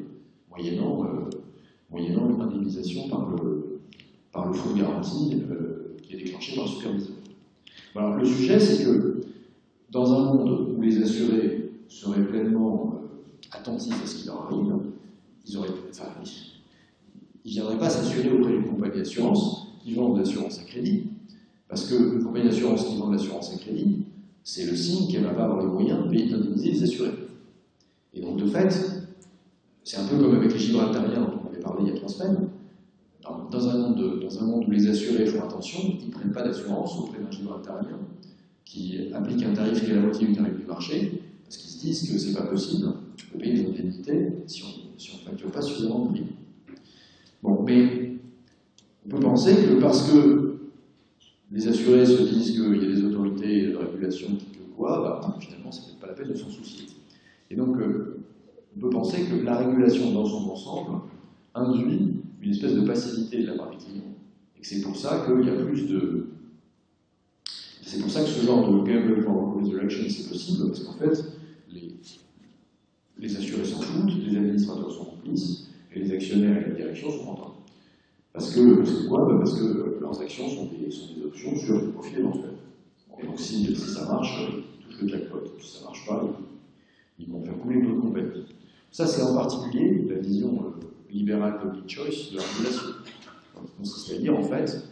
moyennant une indemnisation par le fonds de garantie qui est déclenché par le superviseur. Alors, le sujet, c'est que dans un monde où les assurés seraient pleinement attentifs à ce qui leur arrive, ils ne viendraient pas s'assurer auprès d'une compagnie d'assurance qui vend de l'assurance à crédit, parce qu'une compagnie d'assurance qui vend de l'assurance à crédit, c'est le signe qu'elle ne va pas avoir les moyens de payer d'indemniser les assurés. Et donc, de fait, c'est un peu comme avec les Gibraltariens dont on avait parlé il y a 3 semaines. Dans un monde où les assurés font attention, ils ne prennent pas d'assurance auprès d'un Gibraltarien qui applique un tarif qui est la moitié du tarif du marché, parce qu'ils se disent que c'est pas possible de payer des indemnités si on ne facture pas suffisamment de prix. Bon, mais on peut penser que parce que les assurés se disent qu'il y a des autorités de régulation qui finalement, c'est peut-être pas la peine de s'en soucier. Et donc, on peut penser que la régulation dans son ensemble induit une espèce de passivité de la part des clients. Et que c'est pour ça qu'il y a plus de... C'est pour ça que ce genre de gamble for resurrection, c'est possible, parce qu'en fait, les assurés s'en foutent, les administrateurs sont complices, et les actionnaires et la direction sont contents. Parce que, c'est quoi? Parce que leurs actions sont des options sur le profit éventuel. Et donc, si ça marche, ils touchent le jackpot. Si ça ne marche pas, ils vont faire couler d'autres compagnies. Ça, c'est en particulier la vision libérale public choice de la régulation. C'est-à-dire, en fait,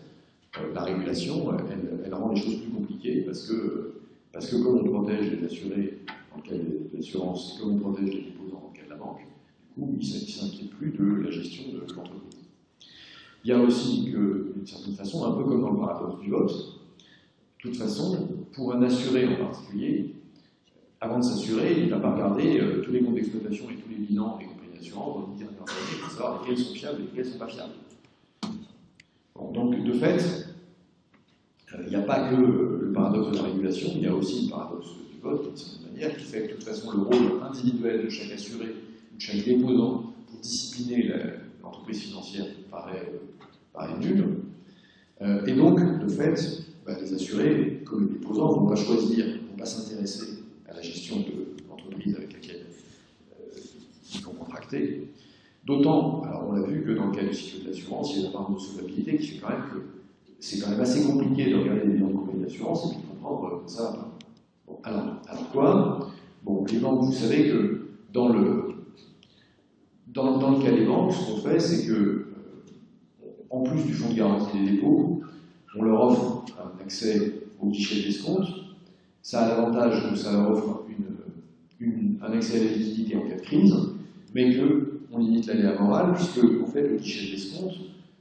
la régulation, elle rend les choses plus compliquées parce que comme on protège les assurés dans le cas de l'assurance, comme on protège les déposants dans le cas de la banque, du coup, ils ne s'inquiètent plus de la gestion de l'entreprise. Il y a aussi que, d'une certaine façon, un peu comme dans le paradoxe du vote, de toute façon, pour un assuré en particulier, avant de s'assurer, il ne va pas regarder tous les comptes d'exploitation et tous les bilans des compagnies d'assurance dans les dernières années pour savoir lesquels sont fiables et lesquels ne sont pas fiables. Bon, donc, de fait, il n'y a pas que le paradoxe de la régulation, il y a aussi le paradoxe du vote, d'une certaine manière, qui fait que de toute façon le rôle individuel de chaque assuré ou de chaque déposant pour discipliner l'entreprise financière paraît nul. Et donc, de fait, les assurés, comme les déposants, ne vont pas choisir, ne vont pas s'intéresser à la gestion de l'entreprise avec laquelle ils vont contracter. D'autant, alors on l'a vu que dans le cas du cycle de l'assurance, il y a la part de solvabilité qui fait quand même que c'est quand même assez compliqué de regarder les bilans de compagnie d'assurance et puis de comprendre que ça va pas. Bon, alors quoi? Bon, les banques, vous savez que dans le cas des banques, ce qu'on fait, c'est que, en plus du fonds de garantie des dépôts, on leur offre un accès au guichet d'escompte. Ça a l'avantage que ça leur offre un accès à la liquidité en cas de crise, mais qu'on limite l'aléa moral, puisque, en fait, le guichet d'escompte,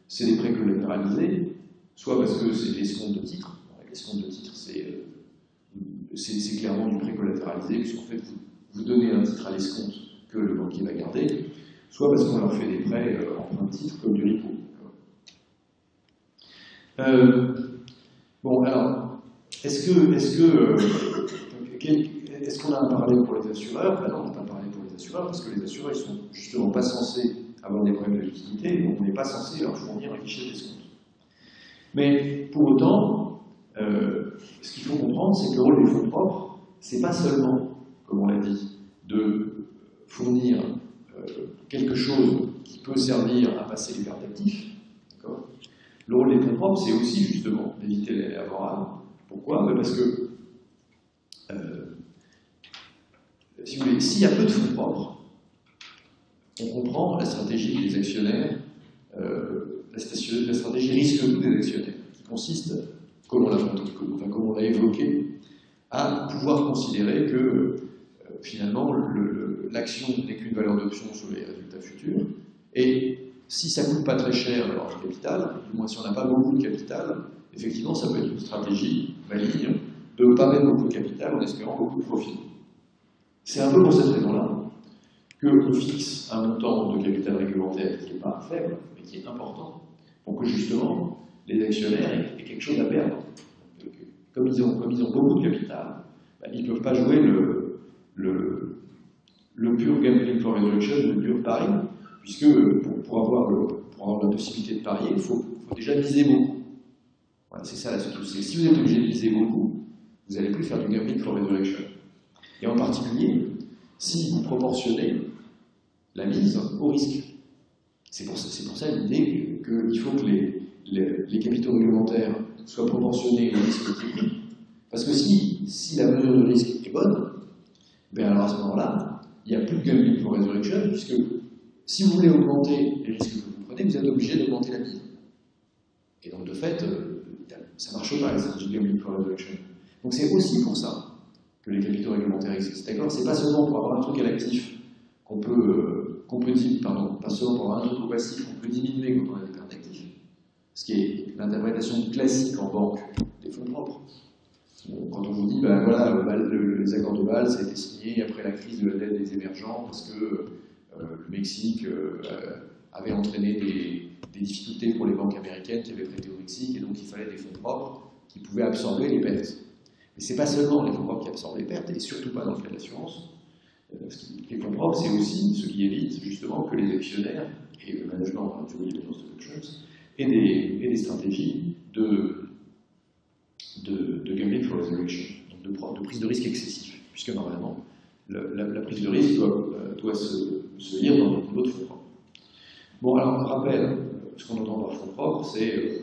c'est des prêts collatéralisés, soit parce que c'est l'escompte de titre. L'escompte de titre, c'est clairement du prêt collatéralisé, puisqu'en fait, vous donnez un titre à l'escompte que le banquier va garder, soit parce qu'on leur fait des prêts en fin de titre, comme du repo. Bon, alors, est-ce qu'on a un parallèle pour les assureurs? Ben non, on n'a pas un parallèle pour les assureurs, parce que les assureurs, ils sont justement pas censés avoir des problèmes de liquidité, donc on n'est pas censé leur fournir un guichet d'escompte. Mais pour autant, ce qu'il faut comprendre, c'est que le rôle des fonds propres, c'est pas seulement, comme on l'a dit, de fournir quelque chose qui peut servir à passer les pertes d'actifs. Le rôle des fonds propres, c'est aussi justement d'éviter les aléas morales. Pourquoi? Parce que, si vous voulez, s'il y a peu de fonds propres, on comprend la stratégie des actionnaires, la stratégie risque-tout des actionnaires, qui consiste, comme on l'a évoqué, à pouvoir considérer que finalement l'action n'est qu'une valeur d'option sur les résultats futurs, et si ça ne coûte pas très cher d'avoir du capital, du moins si on n'a pas beaucoup de capital, effectivement ça peut être une stratégie maligne de ne pas mettre beaucoup de capital en espérant beaucoup de profit. C'est un peu pour cette raison-là qu'on fixe un montant de capital réglementaire qui n'est pas faible, mais qui est important, pour que justement les actionnaires aient quelque chose à perdre. Comme ils ont beaucoup de capital, ils ne peuvent pas jouer le pur gambling for resurrection, le pur pari, puisque pour avoir la possibilité de parier, il faut déjà miser beaucoup. Voilà, c'est ça la solution. Si vous êtes obligé de miser beaucoup, vous n'allez plus faire du gambling for resurrection. Et en particulier, si vous proportionnez la mise au risque. C'est pour ça l'idée qu'il faut que les capitaux réglementaires soient proportionnés au risque qui est pris. Parce que si la mesure de risque est bonne, bien alors à ce moment-là, il n'y a plus de gambling for resurrection, puisque si vous voulez augmenter les risques que vous prenez, vous êtes obligé d'augmenter la mise. Et donc de fait, ça ne marche pas, la stratégie de gambling for resurrection. Donc c'est aussi pour ça que les capitaux réglementaires existent. D'accord? C'est pas seulement pour avoir un truc à l'actif qu'on peut dire, pas seulement pour avoir un truc au passif qu'on peut diminuer quand on a des pertes d'actifs. Ce qui est l'interprétation classique en banque des fonds propres. Quand on vous dit, ben voilà, les accords de Bâle, ça a été signé après la crise de la dette des émergents parce que le Mexique avait entraîné des difficultés pour les banques américaines qui avaient prêté au Mexique, et donc il fallait des fonds propres qui pouvaient absorber les pertes. Mais ce n'est pas seulement les fonds propres qui absorbent les pertes, et surtout pas dans le cas de l'assurance. Les fonds propres, c'est aussi ce qui évite justement que les actionnaires et le management du Williams Options aient des stratégies de gambling for resurrection, donc de prise de risque excessif, puisque normalement la prise de risque doit se lire dans le niveau de fonds propres. Bon, alors on rappelle, ce qu'on entend par fonds propres, c'est,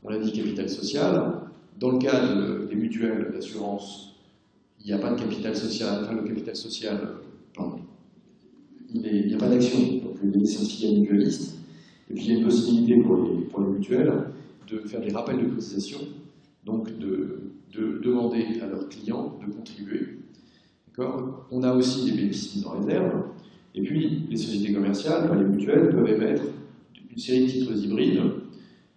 on l'a dit, capital social. Dans le cas des mutuelles d'assurance, il n'y a pas de capital social, enfin le capital social, pardon, il n'y a pas d'action, donc il est certifié mutualiste, et puis il y a une possibilité pour les mutuelles de faire des rappels de cotisation, donc de demander à leurs clients de contribuer. On a aussi des bénéfices mis en réserve, et puis les sociétés commerciales, les mutuelles, peuvent émettre une série de titres hybrides,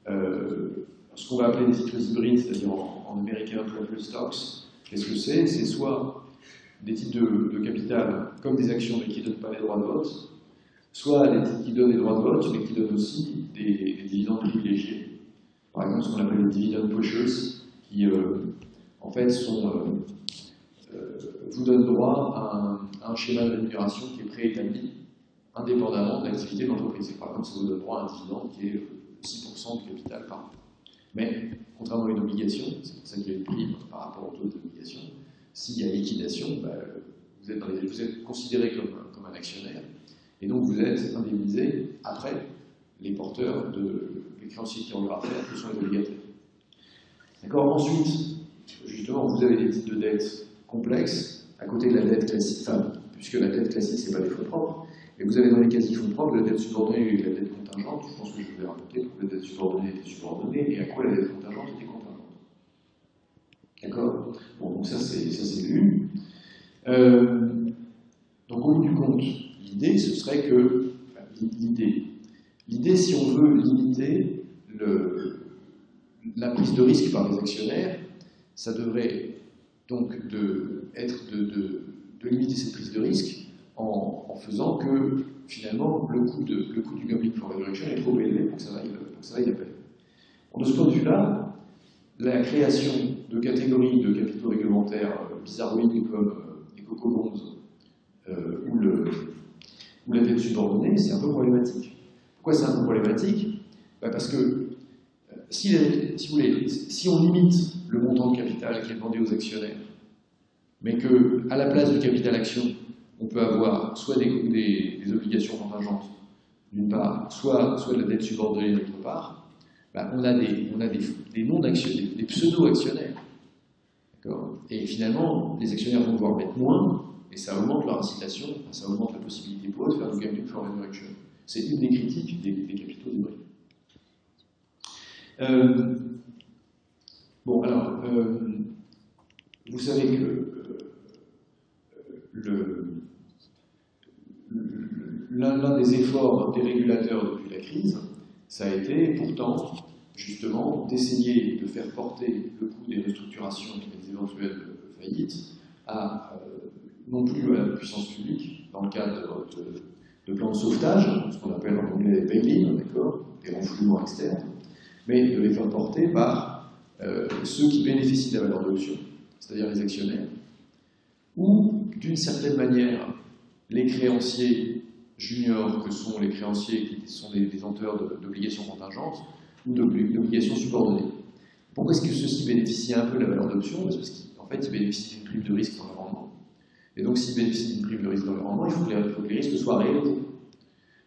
ce qu'on va appeler des titres hybrides, c'est-à-dire en américain preferred stocks. Qu'est-ce que c'est? C'est soit des titres de capital comme des actions mais qui ne donnent pas les droits de vote, soit des titres qui donnent des droits de vote mais qui donnent aussi des dividendes privilégiés. Par exemple, ce qu'on appelle les dividend pushers, qui en fait vous donnent droit à un schéma de rémunération qui est préétabli indépendamment de l'activité de l'entreprise. Par contre, ça vous donne droit à un dividende qui est 6% du capital par an. Mais, contrairement à une obligation, c'est pour ça qu'il y a une prime par rapport au taux d'obligation, s'il y a liquidation, vous êtes considéré comme un actionnaire, et donc vous êtes indemnisé après les porteurs, les créanciers qui ont leur affaire, qui sont les obligataires. D'accord. Ensuite, justement, vous avez des types de dettes complexes, à côté de la dette classique, enfin, puisque la dette classique, ce n'est pas des fonds propres, et vous avez dans les quasi-fonds propres la dette subordonnée et la dette contingente. Je pense que je vous ai raconté pourquoi la dette subordonnée était subordonnée et à quoi la dette contingente était contingente. D'accord. Bon, donc ça c'est vu. Donc au bout du compte, l'idée, ce serait que... Enfin, l'idée, si on veut limiter la prise de risque par les actionnaire, ça devrait donc être de limiter cette prise de risque en faisant que, finalement, le coût du Gambling for Resurrection est trop élevé pour que ça vaille la peine. De ce point de vue-là, la création de catégories de capitaux réglementaires bizarroïdes comme les Coco Bonds ou la dette subordonnée, c'est un peu problématique. Pourquoi c'est un peu problématique? Parce que si on limite le montant de capital qui est demandé aux actionnaires, mais qu'à la place du capital action, on peut avoir soit des obligations contingentes, d'une part, soit de la dette subordonnée, d'autre part, on a des non-actionnaires, des pseudo-actionnaires. Et finalement, les actionnaires vont devoir mettre moins, et ça augmente leur incitation, ça augmente la possibilité pour eux de faire du gambling for resurrection. C'est une des critiques des capitaux hybrides. Bon, alors, vous savez que l'un des efforts des régulateurs depuis la crise, ça a été pourtant, justement, d'essayer de faire porter le coût des restructurations et des éventuelles faillites non plus à la puissance publique, dans le cadre de plans de sauvetage, ce qu'on appelle en anglais les bail-in, d'accord, des renflouements externes, mais de les faire porter par ceux qui bénéficient de la valeur de l'option, c'est-à-dire les actionnaires, ou, d'une certaine manière, les créanciers juniors, que sont les créanciers qui sont des détenteurs d'obligations contingentes ou d'obligations subordonnées. Pourquoi est-ce que ceux-ci bénéficient un peu de la valeur d'option? Parce qu'en fait, ils bénéficient d'une prime de risque dans le rendement. Et donc, s'ils bénéficient d'une prime de risque dans le rendement, il faut que les risques soient réalisés.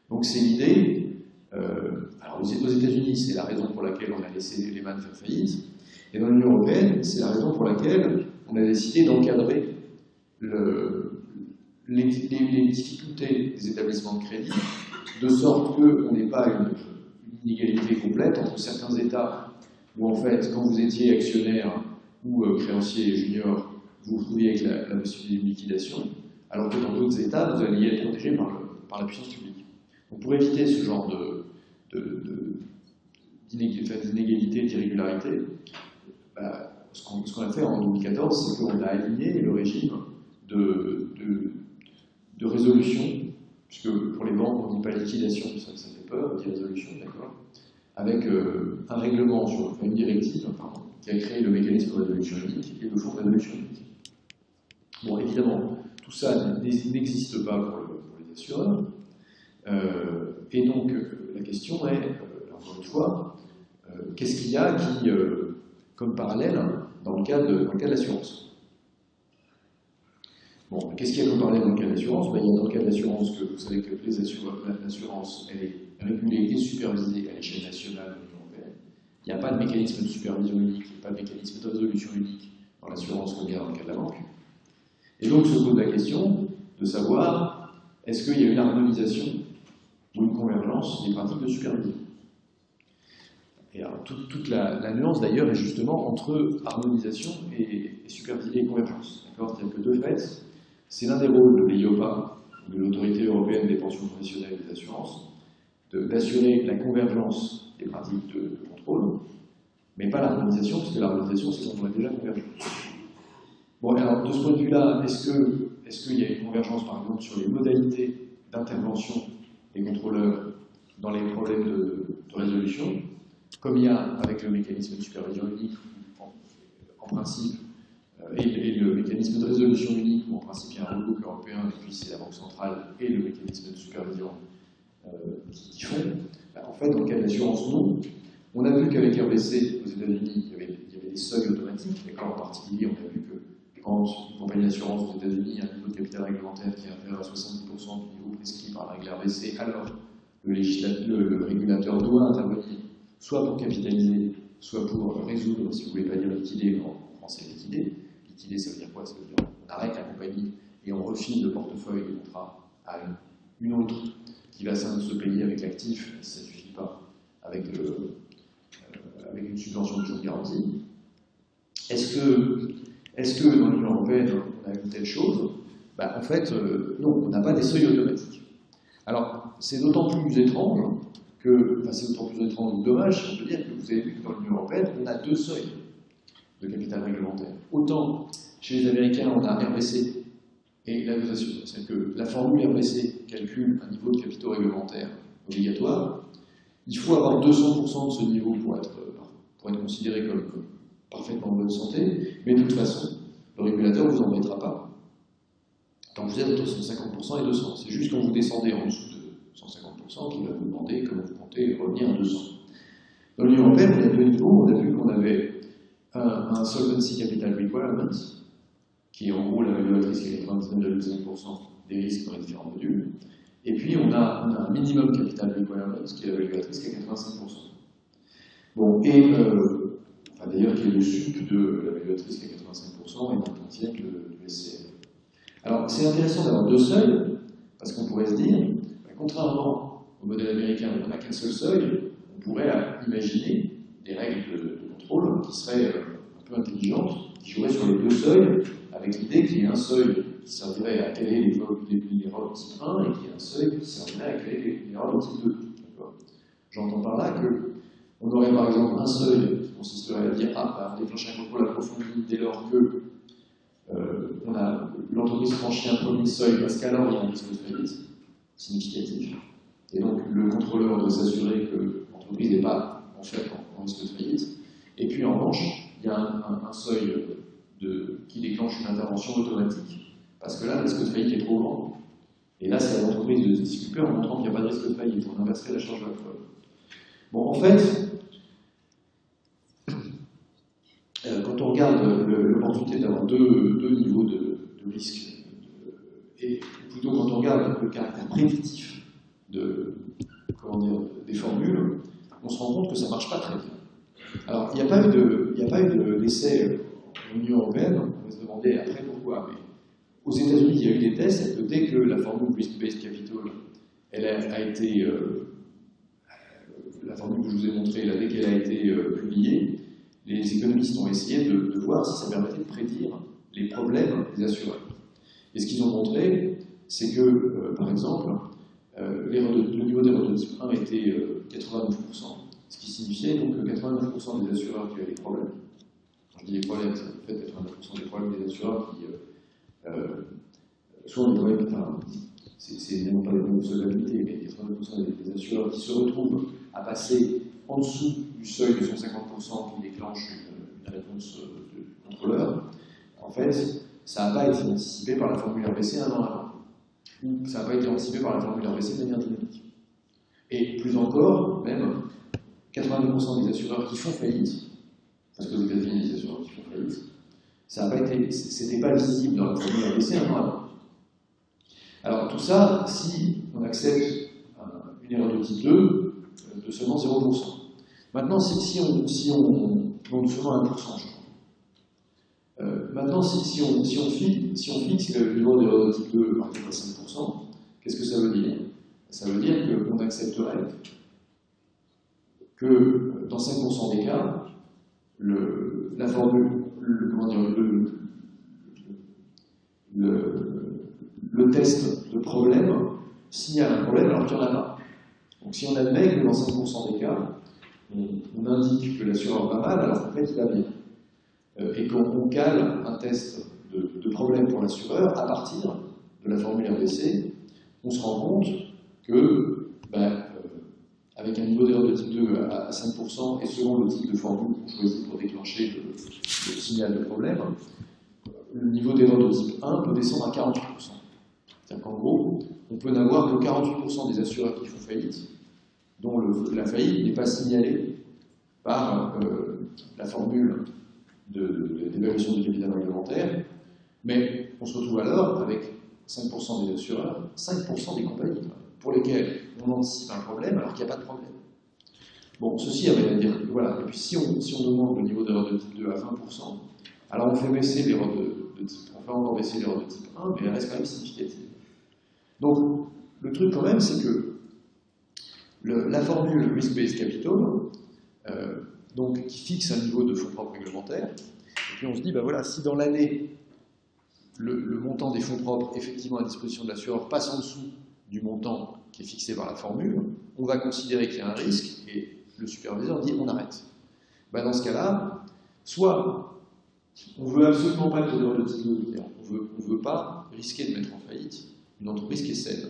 Donc, c'est l'idée. Alors, aux États-Unis, c'est la raison pour laquelle on a laissé Lehman faire faillite. Et dans l'Union européenne, c'est la raison pour laquelle on a décidé d'encadrer les difficultés des établissements de crédit, de sorte qu'on n'ait pas une inégalité complète entre certains États où, en fait, quand vous étiez actionnaire ou créancier junior, vous vous trouviez avec la possibilité d'une liquidation, alors que dans d'autres États, vous alliez être protégé par la puissance publique. Donc, pour éviter ce genre d'inégalité, d'irrégularité, ce qu'on a fait en 2014, c'est qu'on a aligné le régime de résolution, puisque pour les banques, on ne dit pas liquidation, ça fait peur, on dit résolution, d'accord, avec un règlement, une directive, pardon, qui a créé le mécanisme de résolution unique et le fonds de résolution unique. Bon, évidemment, tout ça n'existe pas pour les assureurs, et donc la question est, encore une fois, qu'est-ce qu'il y a comme parallèle dans le cas de l'assurance? Bon, qu'est-ce qu'il y a comme parallèle dans le cas de l'assurance? Il y a dans le cas de l'assurance que vous savez que l'assurance, elle est régulée et supervisée à l'échelle nationale de l'Union européenne. Il n'y a pas de mécanisme de supervision unique, il n'y a pas de mécanisme de résolution unique dans l'assurance comme il y a dans le cas de la banque. Et donc se pose la question de savoir est-ce qu'il y a une harmonisation ou une convergence des pratiques de supervision. Et alors, toute la nuance d'ailleurs est justement entre harmonisation et supervision et convergence. C'est-à-dire que de fait, c'est l'un des rôles de l'EIOPA, de l'Autorité européenne des pensions professionnelles et des assurances, d'assurer la convergence des pratiques de contrôle, mais pas l'harmonisation, parce que l'harmonisation, c'est quand on a déjà convergé. Bon, alors de ce point de vue-là, est-ce qu'il y a une convergence, par exemple, sur les modalités d'intervention des contrôleurs dans les problèmes de résolution, comme il y a avec le mécanisme de supervision unique, en principe, et le mécanisme de résolution unique, où en principe il y a un rebook européen, et puis c'est la Banque centrale et le mécanisme de supervision qui font, en fait, dans le cas de l'assurance, non. On a vu qu'avec RBC, aux États-Unis, il y avait des seuils automatiques, et en particulier, on a vu que quand une compagnie d'assurance aux États-Unis a un niveau de capital réglementaire qui est inférieur à 70% du niveau prescrit par la règle RBC, alors le régulateur doit intervenir, soit pour capitaliser, soit pour résoudre, si vous ne voulez pas dire liquider, en français liquider. Liquider, ça veut dire quoi? Ça veut dire qu'on arrête la compagnie et on refile le portefeuille des contrats à une autre qui va se payer avec l'actif, ça ne suffit pas, avec une subvention de toujours garantie. Est-ce que dans l'Union européenne, on a une telle chose? En fait, non, on n'a pas des seuils automatiques. Alors, c'est d'autant plus étrange c'est d'autant plus étrange ou dommage, si on peut dire, que vous avez vu que dans l'Union européenne, on a deux seuils de capital réglementaire. Autant, chez les Américains, on a RBC et la dotation. C'est-à-dire que la formule RBC calcule un niveau de capitaux réglementaires obligatoire. Il faut avoir 200% de ce niveau pour être considéré comme parfaitement en bonne santé, mais de toute façon, le régulateur ne vous embêtera pas quand vous êtes entre 150% et 200. C'est juste quand vous descendez en dessous de 150% qu'il va vous demander comment vous comptez revenir à 200. Dans l'Union européenne, on a deux niveaux. On a vu qu'on avait un Solvency Capital Requirement, qui est en gros la valeur de risque à 99,5% des risques dans les différents modules. Et puis on a un Minimum Capital Requirement, qui est la valeur de risque à 85%. Bon, et d'ailleurs, qui est le sup de la valeur de risque à 85% et d'un quantième de SCR. Alors, c'est intéressant d'avoir deux seuils, parce qu'on pourrait se dire, contrairement au modèle américain où on n'a qu'un seul seuil, on pourrait imaginer des règles de contrôle qui seraient un peu intelligentes, qui joueraient sur les deux seuils, avec l'idée qu'il y ait un seuil qui servirait à caler les erreurs type 1 et qu'il y ait un seuil qui servirait à caler les erreurs type 2. J'entends par là qu'on aurait par exemple un seuil qui consisterait à dire on déclenche un contrôle approfondi dès lors que l'entreprise franchit un premier seuil, parce qu'alors il y a un risque de faillite significatif. Et donc le contrôleur doit s'assurer que l'entreprise n'est pas en fait en risque de faillite. Et puis en revanche, il y a un seuil qui déclenche une intervention automatique, parce que là, le risque de faillite est trop grand. Et là, c'est à l'entreprise de se disculper en montrant qu'il n'y a pas de risque de faillite. On inverserait la charge de la preuve. Bon, en fait, quand on regarde l'opportunité d'avoir deux niveaux de risque, et plutôt quand on regarde le caractère prédictif des formules, on se rend compte que ça ne marche pas très bien. Alors, il n'y a pas eu d'essai en Union européenne, on va se demander après pourquoi, mais aux États-Unis, il y a eu des tests, et dès que la formule Risk-Based Capital, elle a été, la formule que je vous ai montrée, là, dès qu'elle a été publiée, les économistes ont essayé de voir si ça permettait de prédire les problèmes des assureurs. Et ce qu'ils ont montré, c'est que, par exemple, le niveau d'erreur de type 1 était 89%, ce qui signifiait donc que 89% des assureurs qui avaient des problèmes, quand je dis des problèmes, c'est en fait 89% des problèmes des assureurs qui soit des problèmes, c'est évidemment pas des problèmes de solvabilité, mais 89% des assureurs qui se retrouvent à passer en dessous du seuil de 150% qui déclenche une réponse du contrôleur, en fait, ça n'a pas été anticipé par la formule RBC un an avant. Ou ça n'a pas été anticipé par la formule RBC de manière dynamique. Et plus encore, même, 82% des assureurs qui font faillite, parce que aux États-Unis, les assureurs qui font faillite, ça n'a pas été, c'était pas visible dans la formule RBC un an avant. Alors tout ça, si on accepte une erreur de type 2 de seulement 0%. Maintenant, si on seulement 1%, je crois. Maintenant, si on fixe le niveau d'erreur de type 2 par 5%, qu'est-ce que ça veut dire? Ça veut dire qu'on accepterait que dans 5% des cas, la formule, le test de problème signale un problème alors qu'il n'y en a pas. Donc si on admet que dans 5% des cas, on indique que l'assureur va mal alors qu'en fait il va bien, et qu'on cale un test de problème pour l'assureur à partir de la formule RBC, on se rend compte que, avec un niveau d'erreur de type 2 à 5%, et selon le type de formule qu'on choisit pour déclencher le signal de problème, le niveau d'erreur de type 1 peut descendre à 48%. C'est-à-dire qu'en gros, on peut n'avoir que 48% des assureurs qui font faillite, dont la faillite n'est pas signalée par la formule d'évaluation du capital réglementaire, mais on se retrouve alors avec 5% des assureurs, 5% des compagnies, pour lesquelles on anticipe un problème alors qu'il n'y a pas de problème. Bon, ceci avait à dire que voilà, et puis si on demande le niveau d'erreur de type 2 à 20%, alors on fait baisser l'erreur de type, on fait encore baisser l'erreur de type 1, mais elle reste quand même significative. Donc, le truc quand même, c'est que la formule Risk-Based Capital, donc, qui fixe un niveau de fonds propres réglementaires, et puis on se dit, ben voilà, si dans l'année, le montant des fonds propres effectivement à disposition de l'assureur passe en dessous du montant qui est fixé par la formule, on va considérer qu'il y a un risque, et le superviseur dit on arrête. Ben dans ce cas-là, soit on ne veut absolument pas que l'erreur de type 2, on ne veut pas risquer de mettre en faillite une entreprise qui est saine.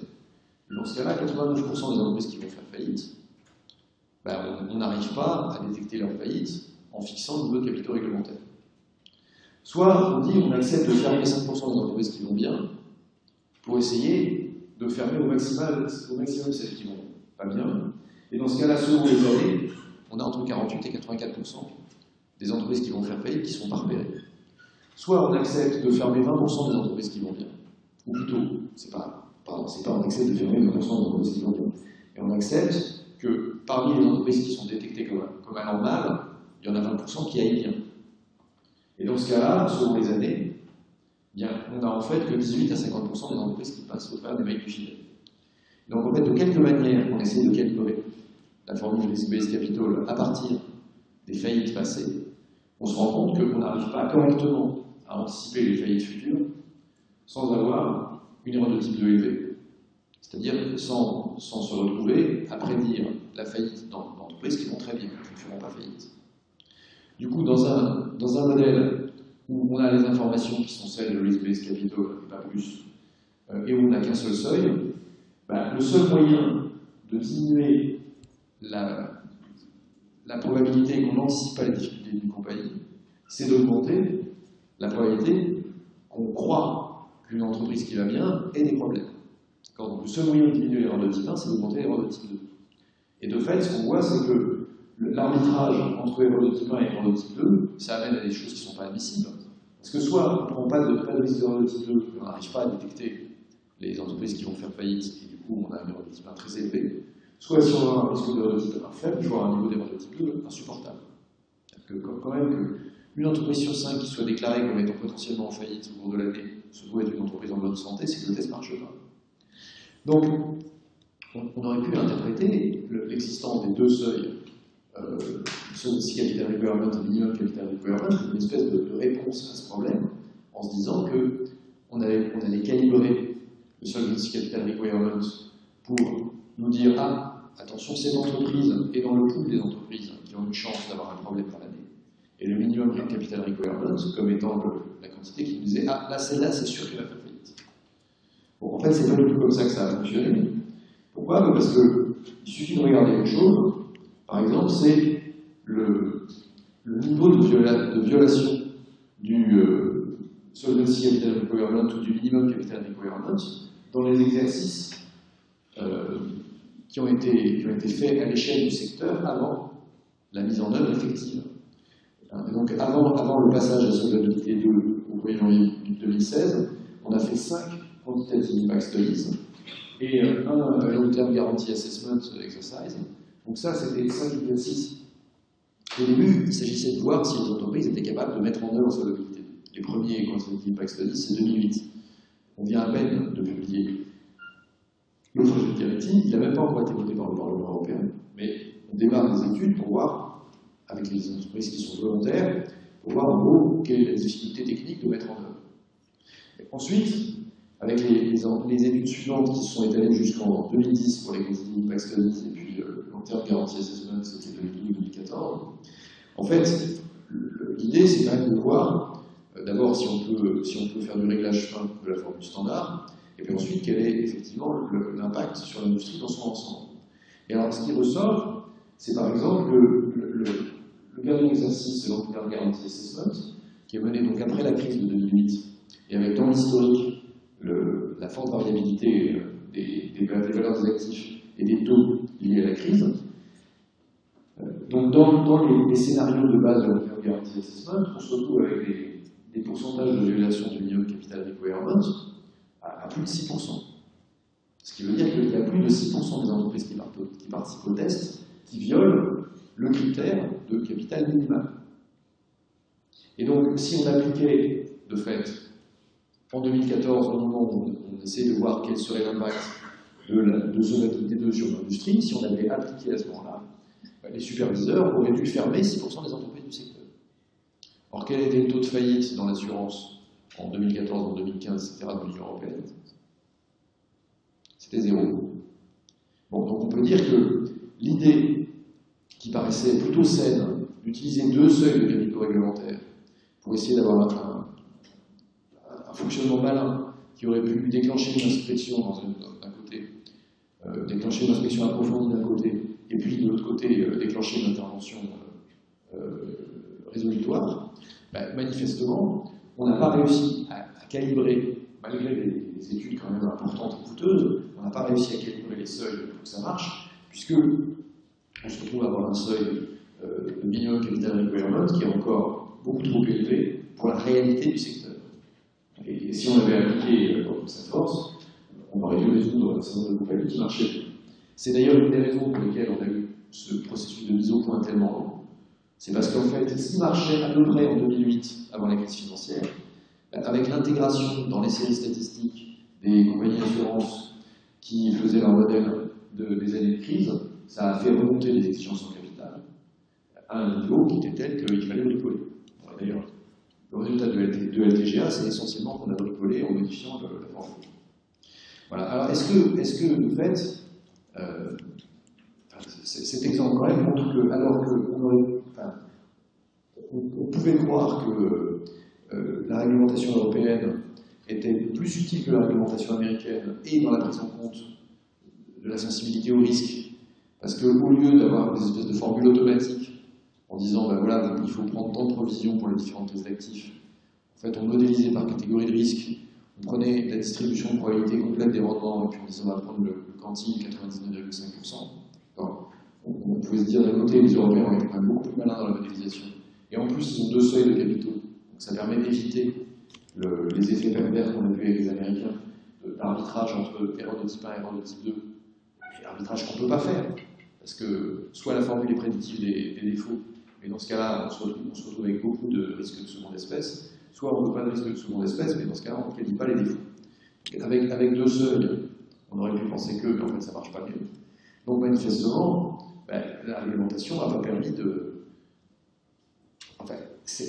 Dans ce cas-là, 89% des entreprises qui vont faire faillite, ben on n'arrive pas à détecter leur faillite en fixant le niveau de capitaux réglementaires. Soit on dit on accepte de fermer 5% des entreprises qui vont bien pour essayer de fermer au maximum celles qui vont pas bien. Et dans ce cas-là, selon les années, on a entre 48 et 84% des entreprises qui vont faire faillite qui ne sont pas repérées. Soit on accepte de fermer 20% des entreprises qui vont bien, ou plutôt, on accepte de fermer 20% des entreprises qui vont bien, et on accepte que parmi les entreprises qui sont détectées comme allant mal, il y en a 20% qui aillent bien. Et dans ce cas-là, selon les années, bien, on a en fait que 18 à 50% des entreprises qui passent au travers des mailles du filet. Donc en fait, de quelque manière, on essaie de calibrer la formule Risk-Based Capital à partir des faillites passées, on se rend compte qu'on n'arrive pas correctement à anticiper les faillites futures sans avoir une erreur de type 2 élevée. C'est-à-dire sans se retrouver à prédire la faillite d'entreprises qui vont très bien, qui ne feront pas faillite. Du coup, dans un modèle où on a les informations qui sont celles de Risk-Based Capital et pas plus, et où on n'a qu'un seul seuil, ben, le seul moyen de diminuer la probabilité qu'on n'anticipe pas les difficultés d'une compagnie, c'est d'augmenter la probabilité qu'on croit qu'une entreprise qui va bien ait des problèmes. Donc, le seul moyen de diminuer l'erreur de type 1, c'est d'augmenter l'erreur de type 2. Et de fait, ce qu'on voit, c'est que l'arbitrage entre erreur de type 1 et erreur de type 2, ça amène à des choses qui ne sont pas admissibles. Parce que soit on ne prend pas de risque d'erreur de type 2, on n'arrive pas à détecter les entreprises qui vont faire faillite, et du coup on a une erreur de type 1 très élevée, soit si on a un risque d'erreur de type 1 faible, il faut avoir un niveau d'erreur de type 2 insupportable. C'est-à-dire que quand même qu'une entreprise sur 5 qui soit déclarée comme étant potentiellement en faillite au cours de l'année se trouve être une entreprise en bonne santé, c'est que le test ne marche pas. Donc, on aurait pu interpréter l'existence des deux seuils, Solvency Capital Requirement et Minimum Capital Requirement, comme une espèce de réponse à ce problème, en se disant qu'on allait calibrer le Solvency Capital Requirement pour nous dire ah, attention, cette entreprise est dans le pool des entreprises qui ont une chance d'avoir un problème dans l'année. Et le Minimum Capital Requirement comme étant la quantité qui nous disait ah, là, celle-là, c'est sûr qu'elle va faire faillite. Bon, en fait, c'est pas du tout comme ça que ça a fonctionné. Pourquoi? Parce qu'il suffit de regarder une chose. Par exemple, c'est le niveau de violation du Solvency Capital Requirement ou du Minimum Capital Requirement dans les exercices qui ont été faits à l'échelle du secteur avant la mise en œuvre effective. Et donc, avant le passage à Solvabilité 2 au 1er janvier 2016, on a fait 5 Quantitative Impact Studies et un Long-Term Guarantee Assessment Exercise. Donc ça, c'était 5 exercices. Au début, il s'agissait de voir si les entreprises étaient capables de mettre en œuvre Solvabilité 2. Les premiers Quantitative Impact Studies, c'est 2008. On vient à peine de publier le projet de directive, il n'a même pas encore été voté par le Parlement européen, mais on démarre des études pour voir, avec les entreprises qui sont volontaires, pour voir en gros quelle est la difficulté technique de mettre en œuvre. Et ensuite, avec les études suivantes qui se sont étalées jusqu'en 2010 pour les Quantitative Impact Studies et puis le Long-Term Guarantee Assessment, c'était 2012-2014. En fait, l'idée c'est quand même de voir d'abord si on peut faire du réglage fin de la formule standard, et puis ensuite quel est effectivement l'impact sur l'industrie dans son ensemble. Et alors, ce qui ressort, c'est par exemple le dernier exercice de Long-Term Guarantee Assessment, qui est mené donc après la crise de 2008, et avec dans l'historique la forte variabilité des valeurs des actifs et des taux liés à la crise. Donc dans les scénarios de base de Long-Term Guarantee Assessment, on se retrouve avec des pourcentages de violation du minimum capital requirement à plus de 6%. Ce qui veut dire qu'il y a plus de 6% des entreprises qui participent au test qui violent le critère de capital minimal. Et donc, si on appliquait, de fait, en 2014, au moment où on essaie de voir quel serait l'impact de solvabilité 2 sur l'industrie, si on avait appliqué à ce moment-là, les superviseurs auraient dû fermer 6% des entreprises du secteur. Or, quel était le taux de faillite dans l'assurance en 2014, en 2015, etc., de l'Union européenne? C'était 0. Bon, donc on peut dire que l'idée qui paraissait plutôt saine d'utiliser 2 seuils de capitaux réglementaires pour essayer d'avoir un fonctionnement malin qui aurait pu déclencher une inspection d'un côté, déclencher une inspection approfondie d'un côté, et puis de l'autre côté, déclencher une intervention résolutoire, manifestement, on n'a pas réussi à calibrer, malgré des études quand même importantes et coûteuses, on n'a pas réussi à calibrer les seuils pour que ça marche, puisque on se retrouve à avoir un seuil de minimum capital requirement qui est encore beaucoup trop élevé pour la réalité du secteur. Et si on avait appliqué sa force, on aurait dû résoudre un certain nombre de compagnies qui marchaient plus. C'est d'ailleurs une des raisons pour lesquelles on a eu ce processus de mise au point tellement long. C'est parce qu'en fait, ce qui marchait à peu près en 2008, avant la crise financière, avec l'intégration dans les séries statistiques des compagnies d'assurance qui faisaient leur modèle des années de crise, ça a fait remonter les exigences en capital à un niveau qui était tel qu'il fallait bricoler. D'ailleurs, le résultat de LTGA, c'est essentiellement qu'on a bricolé en modifiant la formule. Voilà. Alors, est-ce que de fait, cet exemple quand même montre que, alors qu'on pouvait croire que la réglementation européenne était plus utile que la réglementation américaine et dans la prise en compte de la sensibilité au risque, parce qu'au lieu d'avoir des espèces de formules automatiques en disant ben voilà, il faut prendre tant de provisions pour les différentes classes d'actifs, en fait on modélisait par catégorie de risque, on prenait la distribution de probabilité complète des rendements et puis on disait on va prendre le quantile 99,5%. On pouvait se dire d'un côté les Européens ont été quand même beaucoup plus malins dans la modélisation. Et en plus, ils ont 2 seuils de capitaux. Donc ça permet d'éviter les effets pervers qu'on a vu avec les Américains, d'arbitrage entre erreur de type 1 et erreur de type 2. Et arbitrage qu'on ne peut pas faire. Parce que soit la formule est prédictive des défauts, mais dans ce cas-là, on se retrouve avec beaucoup de risques de seconde espèce, soit on n'a pas de risque de seconde espèce, mais dans ce cas-là, on ne qualifie pas les défauts. Avec 2 seuils, on aurait pu penser que, mais en fait, ça ne marche pas mieux. Donc manifestement, la réglementation n'a pas permis de... Enfin,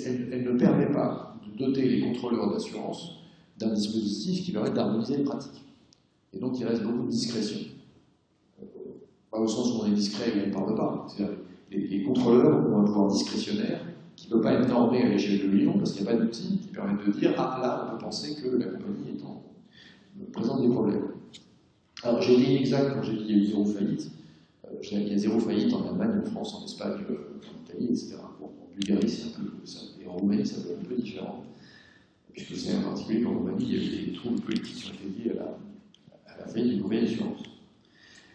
elle ne permet pas de doter les contrôleurs d'assurance d'un dispositif qui permet d'harmoniser les pratiques. Et donc il reste beaucoup de discrétion. Pas au sens où on est discret et où on ne parle pas. C'est-à-dire les contrôleurs ont un pouvoir discrétionnaire qui ne peut pas être normé à l'échelle de l'Union parce qu'il n'y a pas d'outils qui permettent de dire ah là on peut penser que la compagnie présente des problèmes. Alors j'ai dit inexact quand j'ai dit qu'il y a eu 0 faillite. Il y a 0 faillite en Allemagne, en France, en Espagne, en Italie, etc. Bon, en Bulgarie, c'est un peu ça, et en Roumanie, ça peut être un peu différent, puisque c'est en particulier qu'en Roumanie, il y a eu des troubles politiques qui ont été liés à la faillite d'une compagnie d'assurance.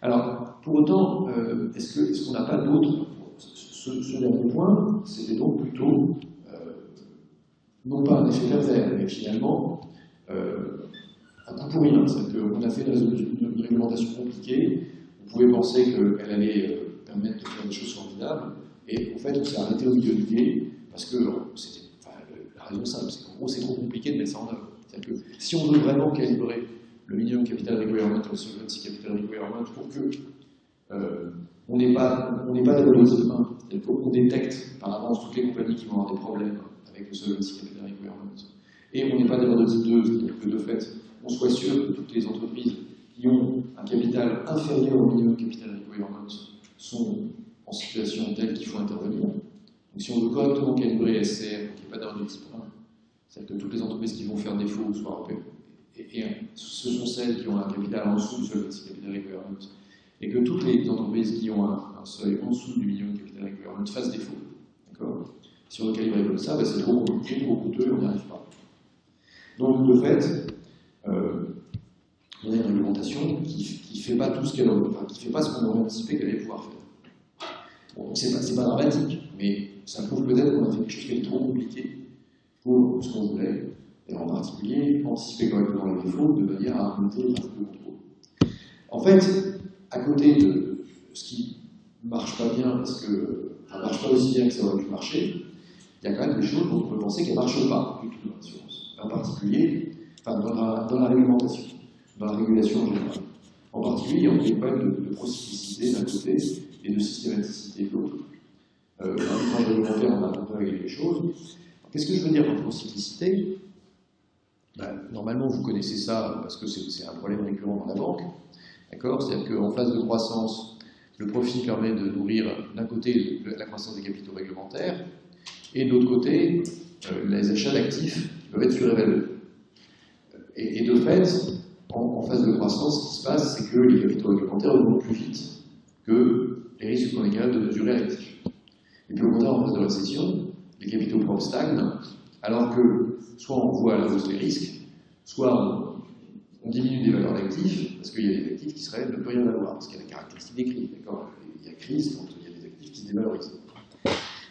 Alors, pour autant, est-ce qu'on n'a pas d'autres... Ce dernier point, c'était donc plutôt, non pas un effet pervers, mais finalement, un coup pour rien. C'est-à-dire qu'on a fait une réglementation compliquée. On pouvait penser qu'elle allait permettre de faire des choses formidables, et en fait, on s'est arrêté au milieu du gué, parce que c'était la raison simple, c'est qu'en gros, c'est trop compliqué de mettre ça en œuvre. C'est-à-dire que si on veut vraiment calibrer le minimum capital requirement ou le solvency capital requirement pour que on n'est pas d'abord de type 1, c'est-à-dire qu'on détecte par avance toutes les compagnies qui vont avoir des problèmes avec le solvency capital requirement, et on n'est pas d'abord de type 2, c'est-à-dire que de fait, on soit sûr que toutes les entreprises qui ont un capital inférieur au minimum capital requirement sont en situation telle qu'il faut intervenir. Donc si on veut correctement calibrer SCR, qui n'est pas d'ordre de type 1, c'est-à-dire que toutes les entreprises qui vont faire défaut soient européennes, et ce sont celles qui ont un capital en dessous du solvency capital requirement, et que toutes les entreprises qui ont un seuil en dessous du million de capital régulier net fassent défaut. D'accord? Si on recalibre comme ça, c'est trop compliqué, trop coûteux, on n'y arrive pas. Donc, de fait, on a une réglementation qui ne fait pas tout ce qu'elle aurait, enfin, qui fait pas ce qu'on aurait anticipé qu'elle allait pouvoir faire. Bon, c'est pas dramatique, mais ça prouve peut-être qu'on a fait quelque chose qui est trop compliqué pour ce qu'on voulait, et en particulier anticiper correctement les défauts de manière à augmenter le trafic de contrôle. En fait, à côté de ce qui ne marche pas bien, parce que ça ne marche pas aussi bien que ça aurait pu marcher, il y a quand même des choses dont on peut penser qu'elles ne marchent pas du tout dans l'assurance. En particulier, enfin, dans la réglementation, dans la régulation en général. En particulier, il y a des problèmes de procyclicité d'un côté et de systématicité de l'autre. Dans l'ouvrage réglementaire, on a un peu réglé les choses. Qu'est-ce que je veux dire par procyclicité? Normalement, vous connaissez ça parce que c'est un problème récurrent dans la banque. D'accord? C'est-à-dire qu'en phase de croissance, le profit permet de nourrir d'un côté la croissance des capitaux réglementaires et de l'autre côté les achats d'actifs qui peuvent être surévalués. Et de fait, en phase de croissance, ce qui se passe, c'est que les capitaux réglementaires augmentent plus vite que les risques qu'on est capable de mesurer à l'actif. Et puis au contraire, en phase de récession, les capitaux propres stagnent, alors que soit on voit la hausse des risques, soit on diminue des valeurs d'actifs, parce qu'il y a des actifs qui seraient ne peut rien valoir, parce qu'il y a la caractéristique des crises. Il y a crise quand il y a des actifs qui se dévalorisent.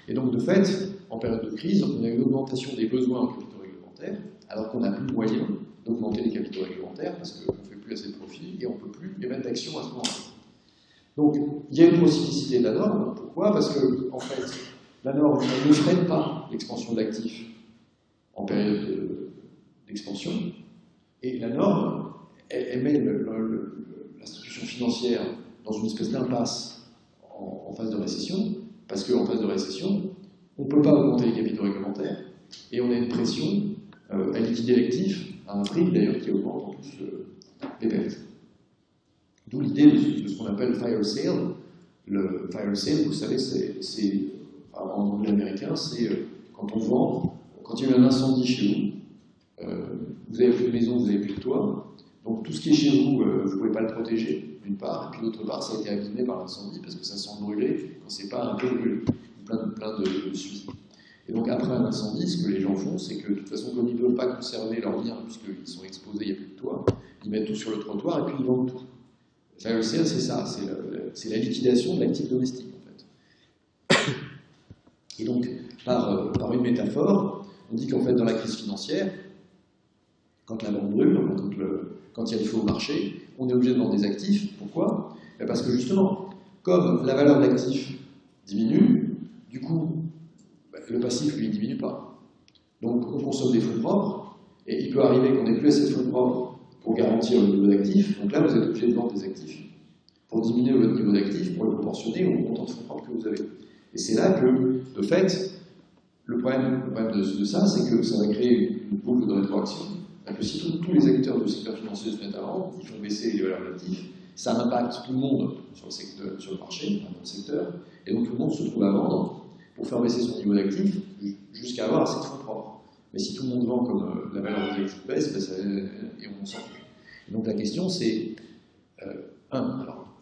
Et donc, de fait, en période de crise, on a une augmentation des besoins en capitaux réglementaires, alors qu'on n'a plus le moyen d'augmenter les capitaux réglementaires, parce qu'on ne fait plus assez de profit, et on ne peut plus émettre d'actions à ce moment-là. Donc, il y a une procyclicité de la norme. Pourquoi? Parce que, en fait, la norme ne freine pas l'expansion d'actifs en période d'expansion, et la norme, elle met l'institution financière dans une espèce d'impasse en phase de récession, parce qu'en phase de récession, on ne peut pas augmenter les capitaux réglementaires, et on a une pression à liquider l'actif à un prix d'ailleurs qui augmente en plus les pertes. D'où l'idée de ce qu'on appelle fire sale. Le fire sale, vous savez, en anglais américain, c'est quand on vend, quand il y a eu un incendie chez vous, vous avez plus de maison, vous n'avez plus de toit, donc tout ce qui est chez vous, vous ne pouvez pas le protéger, d'une part, et puis d'autre part, ça a été abîmé par l'incendie parce que ça sent brûler quand c'est pas un peu brûlé, plein de suites. Et donc après un incendie, ce que les gens font, c'est que de toute façon, comme ils ne peuvent pas conserver leurs biens puisqu'ils sont exposés, il n'y a plus de toit, ils mettent tout sur le trottoir et puis ils vendent tout. Fire sale, c'est ça, c'est la liquidation de l'actif domestique en fait. Et donc, par une métaphore, on dit qu'en fait, dans la crise financière, quand la banque brûle, quand il y a des faux au marché, on est obligé de vendre des actifs. Pourquoi? Parce que justement, comme la valeur de l'actif diminue, du coup, le passif, lui, ne diminue pas. Donc, on consomme des fonds propres, et il peut arriver qu'on n'ait plus assez de fonds propres pour garantir le niveau d'actifs. Donc là, vous êtes obligé de vendre des actifs pour diminuer votre niveau d'actifs, pour le proportionner au montant de fonds propres que vous avez. Et c'est là que, de fait, le problème de ça, c'est que ça va créer une boucle de rétroaction. Que si tous les acteurs du secteur financier se mettent à vendre, ils font baisser les valeurs d'actifs, ça impacte tout le monde sur le marché, dans le secteur, et donc tout le monde se trouve à vendre pour faire baisser son niveau d'actifs jusqu'à avoir assez de fonds propres. Mais si tout le monde vend comme la valeur des actifs baisse, et on s'en fout. Donc la question c'est, alors,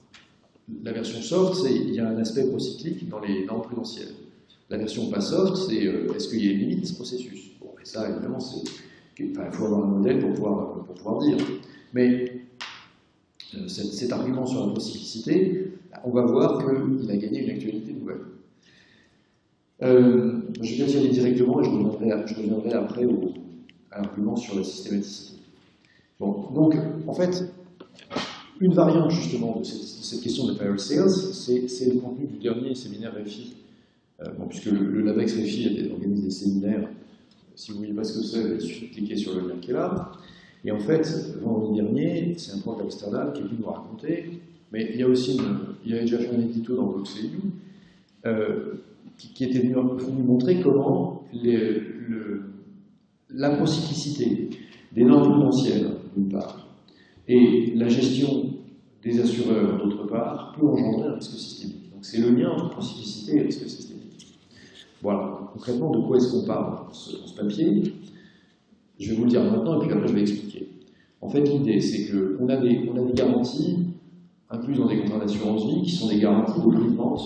la version soft, c'est il y a un aspect procyclique dans les normes prudentielles. La version pas soft, c'est est-ce qu'il y a une limite à ce processus? Bon, et ça, évidemment, il faut avoir un modèle pour pouvoir dire. Mais cet argument sur la procyclicité, on va voir qu'il a gagné une actualité nouvelle. Je vais y aller directement et je reviendrai après à l'argument sur la systématicité. Bon, donc, en fait, une variante justement de cette question de fire sales, c'est le contenu du dernier séminaire RFI. Puisque le LABEX RFI organise des séminaires. Si vous ne voyez pas ce que c'est, il suffit de cliquer sur le lien qui est là. Et en fait, vendredi dernier, c'est un prof d'Amsterdam qui est venu nous raconter, mais il y a aussi, il avait déjà fait un édito dans VoxEU, qui était venu nous montrer comment la procyclicité des normes prudentielles, d'une part, et la gestion des assureurs, d'autre part, peut engendrer un risque systémique. Donc c'est le lien entre procyclicité et risque systémique. Voilà, concrètement, de quoi est-ce qu'on parle dans ce papier? Je vais vous le dire maintenant, et puis après je vais expliquer. En fait, l'idée, c'est qu'on a des garanties incluses dans des contrats d'assurance vie qui sont des garanties au prix de vente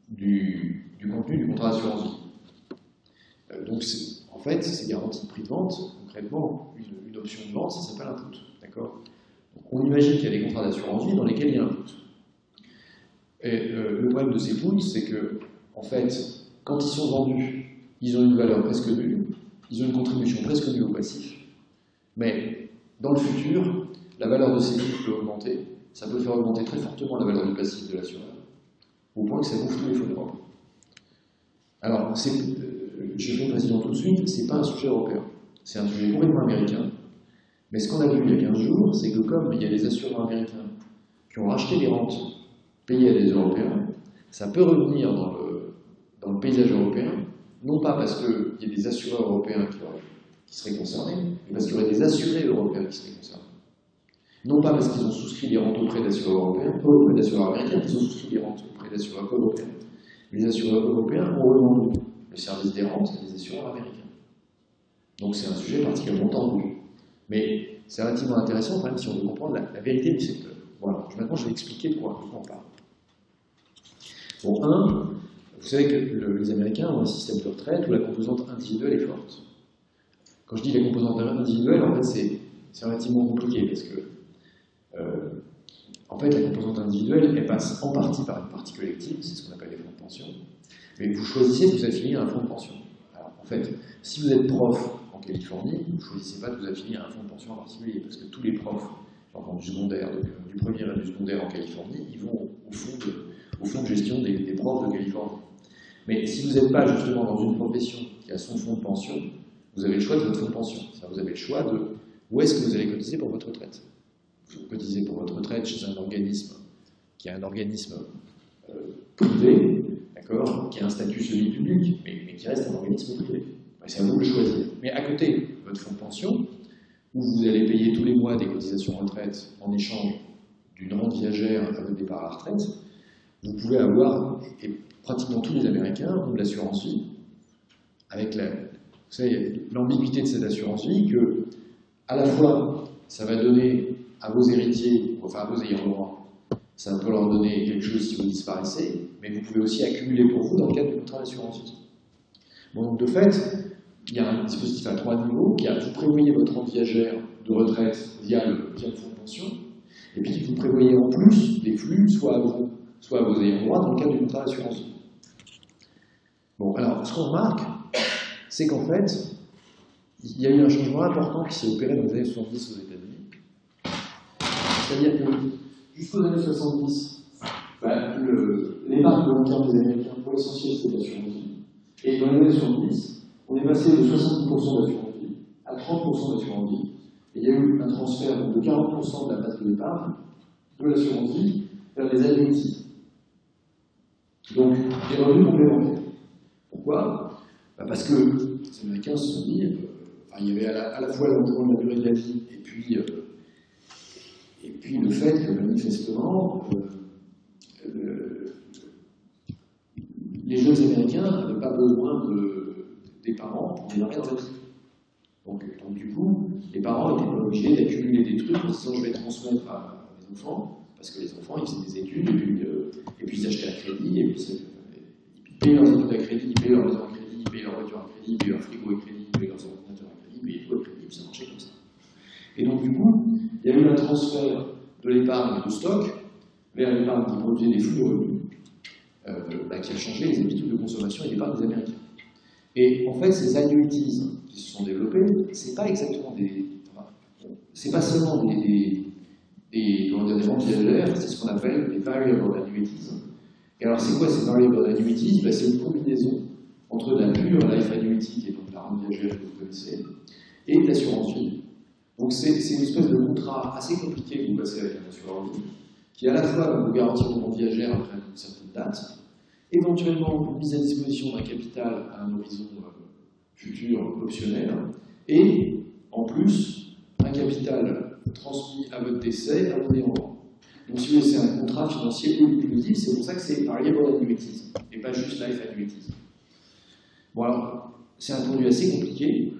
du contenu du contrat d'assurance vie. Donc, en fait, ces garanties de prix de vente, concrètement, une option de vente, ça s'appelle un put. D'accord ? On imagine qu'il y a des contrats d'assurance vie dans lesquels il y a un put. Et le problème de ces puts, c'est que, en fait, quand ils sont vendus, ils ont une valeur presque nulle, ils ont une contribution presque nulle au passif, mais dans le futur, la valeur de ces puts peut augmenter, ça peut faire augmenter très fortement la valeur du passif de l'assureur, au point que ça bouffe tous les fonds d'Europe. Alors, je fais le président tout de suite, c'est pas un sujet européen, c'est un sujet complètement américain. Mais ce qu'on a vu il y a 15 jours, c'est que comme il y a des assureurs américains qui ont racheté des rentes payées à des Européens, ça peut revenir dans le paysage européen, non pas parce qu'il y a des assureurs européens qui seraient concernés, mais parce qu'il y aurait des assurés européens qui seraient concernés. Non pas parce qu'ils ont souscrit des rentes auprès d'assureurs européens, pas auprès d'assureurs américains, ils ont souscrit des rentes auprès d'assureurs européens. Les assureurs européens ont revendu le service des rentes à des assureurs américains. Donc c'est un sujet particulièrement tendu. Mais c'est relativement intéressant quand même si on veut comprendre la vérité du secteur. Voilà, maintenant je vais expliquer de quoi on parle. Bon, vous savez que les Américains ont un système de retraite où la composante individuelle est forte. Quand je dis la composante individuelle, en fait c'est relativement compliqué parce que en fait la composante individuelle elle passe en partie par une partie collective, c'est ce qu'on appelle les fonds de pension, mais vous choisissez de vous affilier à un fonds de pension. Alors en fait, si vous êtes prof en Californie, vous ne choisissez pas de vous affilier à un fonds de pension en particulier, parce que tous les profs, du secondaire, du premier et du secondaire en Californie, ils vont au fonds de gestion des profs de Californie. Mais si vous n'êtes pas justement dans une profession qui a son fonds de pension, vous avez le choix de votre fonds de pension. Vous avez le choix de où est-ce que vous allez cotiser pour votre retraite. Vous cotisez pour votre retraite chez un organisme qui est un organisme privé, d'accord, qui a un statut semi-public, mais qui reste un organisme privé. C'est à vous de le choisir. Mais à côté de votre fonds de pension, où vous allez payer tous les mois des cotisations retraite en échange d'une rente viagère à votre départ à la retraite, vous pouvez avoir, et pratiquement tous les Américains ont de l'assurance vie, avec l'ambiguïté de cette assurance vie, que à la fois ça va donner à vos héritiers, enfin à vos ayants droit, ça peut leur donner quelque chose si vous disparaissez, mais vous pouvez aussi accumuler pour vous dans le cadre du contrat d'assurance vie. Bon, donc de fait, il y a un dispositif à 3 niveaux qui a vous prévoyez votre rente viagère de retraite via le fonds de pension, et puis vous prévoyez en plus des flux, soit à vous, soit à vos ayants droit, dans le cadre du contrat d'assurance vie. Bon, alors, ce qu'on remarque, c'est qu'en fait, il y a eu un changement important qui s'est opéré dans les années 70 aux États-Unis. C'est-à-dire que, jusqu'aux années 70, l'épargne de long terme des Américains, pour l'essentiel, c'était l'assurance vie. Et dans les années 70, on est passé de 70% d'assurance vie à 30% d'assurance vie. Et il y a eu un transfert de 40% de la base de l'épargne de l'assurance vie vers les annuities. Donc, des revenus complémentaires. Pourquoi ? Parce que les Américains se sont dit, il y avait à la fois l'allongement de la durée de la vie et puis le fait que manifestement les jeunes Américains n'avaient pas besoin des parents pour démarrer dans la vie. Donc du coup, les parents n'étaient pas obligés d'accumuler des trucs en disant je vais transmettre à mes enfants, parce que les enfants ils faisaient des études et puis ils achetaient à crédit, et puis ils payaient leurs études à crédit, ils payaient leur maison à crédit, ils payaient leur voiture à crédit, ils payaient leur frigo à crédit, ils payaient leurs ordinateurs à crédit, ils payaient tout à crédit, puis ça marchait comme ça. Et donc du coup, il y a eu un transfert de l'épargne de stock vers l'épargne qui produisait des flux de revenus, qui a changé les habitudes de consommation et d'épargne des Américains. Et en fait, ces annuities qui se sont développées, c'est pas exactement c'est pas seulement des rentes viagères, c'est ce qu'on appelle des variable annuities. Et alors, c'est quoi ces variable annuities ? C'est une combinaison entre la pure life annuity, qui est donc la rente viagère que vous connaissez, et l'assurance vie. Donc, c'est une espèce de contrat assez compliqué que vous passez avec un assureur vie, qui à la fois va vous garantir une rente viagère après une certaine date, éventuellement une mise à disposition d'un capital à un horizon futur optionnel, et en plus, un capital transmis à votre décès à vos ayants droit. Donc si vous voulez, c'est un contrat financier inclusif, c'est pour ça que c'est variable annuities, et pas juste life annuities. Bon alors, c'est un produit assez compliqué,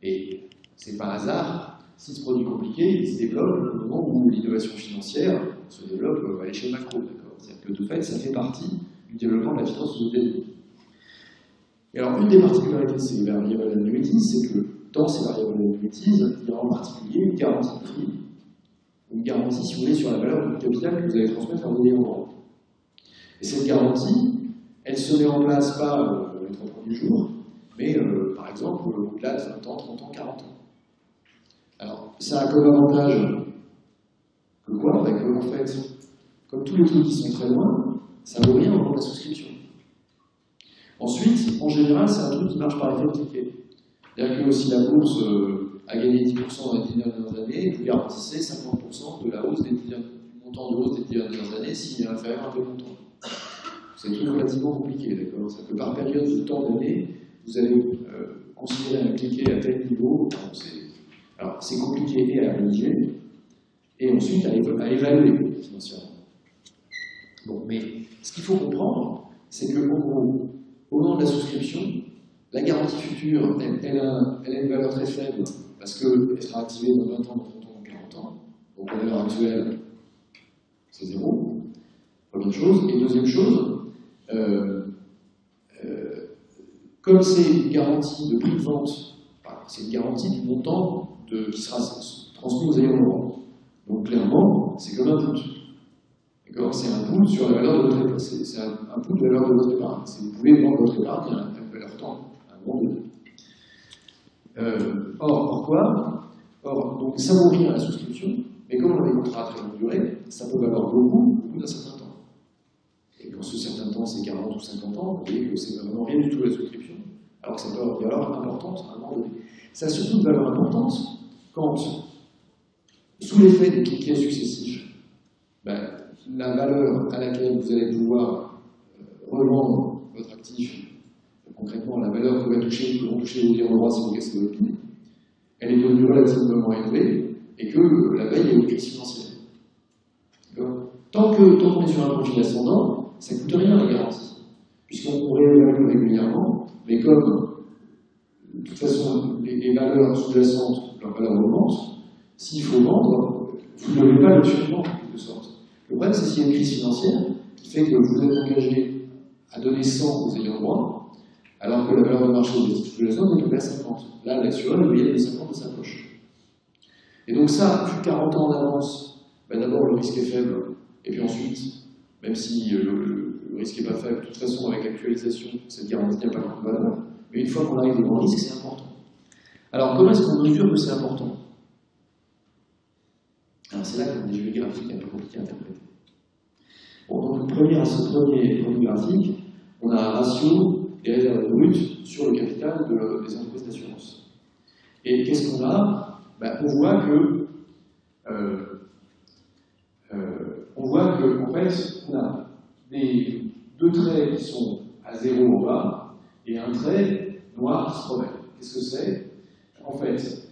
et c'est pas hasard Si ce produit compliqué, il se développe au moment où l'innovation financière se développe à l'échelle macro. C'est-à-dire que de fait, ça fait partie du développement de la finance sous données. Et alors, une des particularités de ces variable annuities, c'est que dans ces variable annuities, il y a en particulier une garantie de prix, une garantie, si vous voulez, sur la valeur du capital que vous allez transmettre à vos ayants droit. Et cette garantie, elle se met en place pas les 3 premiers jours, mais par exemple au-delà de 20 ans, 30 ans, 40 ans. Alors, ça a comme avantage que quoi? Que, en fait, comme tous les trucs qui sont très loin, ça ne vaut rien au moment de la souscription. Ensuite, en général, c'est un truc qui marche par effet ticket. C'est-à-dire que si la bourse a gagné 10% dans les 10 dernières années, vous garantissez 50% de la hausse du montant de hausse des 10 dernières années s'il est inférieur à un tel montant. C'est un truc relativement compliqué, d'accord? C'est-à-dire que par période de temps d'année, vous allez considérer un cliquet à tel niveau. Alors, c'est compliqué et à réaliser, et ensuite à évaluer financièrement. Bon, mais ce qu'il faut comprendre, c'est que, en gros, au moment de la souscription, la garantie future, elle a une valeur très faible, parce qu'elle sera activée dans 20 ans, dans 30 ans, dans 40 ans. Donc, à l'heure actuelle, c'est 0. Première chose. Et deuxième chose, comme c'est une garantie de prix de vente, c'est une garantie du montant qui sera transmis aux ayants droit. Donc clairement, c'est comme un put. D'accord? C'est un put sur la valeur de votre épargne. C'est un put de la valeur de votre épargne. Vous pouvez vendre votre épargne à une valeur temps, à un moment donné. Or, pourquoi? Or, donc ça vaut rien à la souscription, mais comme on a des contrats à très longue durée, ça peut valoir beaucoup d'un certain temps. Et quand ce certain temps c'est 40 ou 50 ans, vous voyez que c'est vraiment rien du tout à la souscription, alors que ça peut avoir une valeur importante à un moment donné. Ça a surtout une valeur importante quand, sous l'effet des cliquets successifs, la valeur à laquelle vous allez pouvoir revendre votre actif, concrètement la valeur que vont toucher vos ayants droit si vous cassez votre pile, elle est devenue relativement élevée et que la veille est une crise financière. Tant qu'on est sur un profil ascendant, ça ne coûte rien la garantie, puisqu'on réévalue régulièrement, mais comme de toute façon les valeurs sous-jacentes, leur valeur augmente, s'il faut vendre, vous ne devez pas le survendre en quelque sorte. Le problème, c'est s'il y a une crise financière qui fait que vous êtes engagé à donner 100 aux ayants droit, alors que la valeur de marché des titres sous-jacents est tombée à 50. Là, l'assureur, il y a les 50 de sa poche. Et donc ça, plus de 40 ans en avance, d'abord le risque est faible, et puis ensuite, même si le risque n'est pas faible, de toute façon, avec l'actualisation, cette garantie n'a pas grande valeur. Mais une fois qu'on arrive au grand risque, c'est important. Alors, comment est-ce qu'on mesure que c'est important? Alors, c'est là qu'on a des jeux graphiques un peu compliqués à interpréter. Bon, donc, premier graphique, on a un ratio des réserves brutes sur le capital des entreprises d'assurance. Et qu'est-ce qu'on a? On voit que en fait, on a deux traits qui sont à 0 en bas et un trait noir qui se promène. Qu'est-ce que c'est? En fait,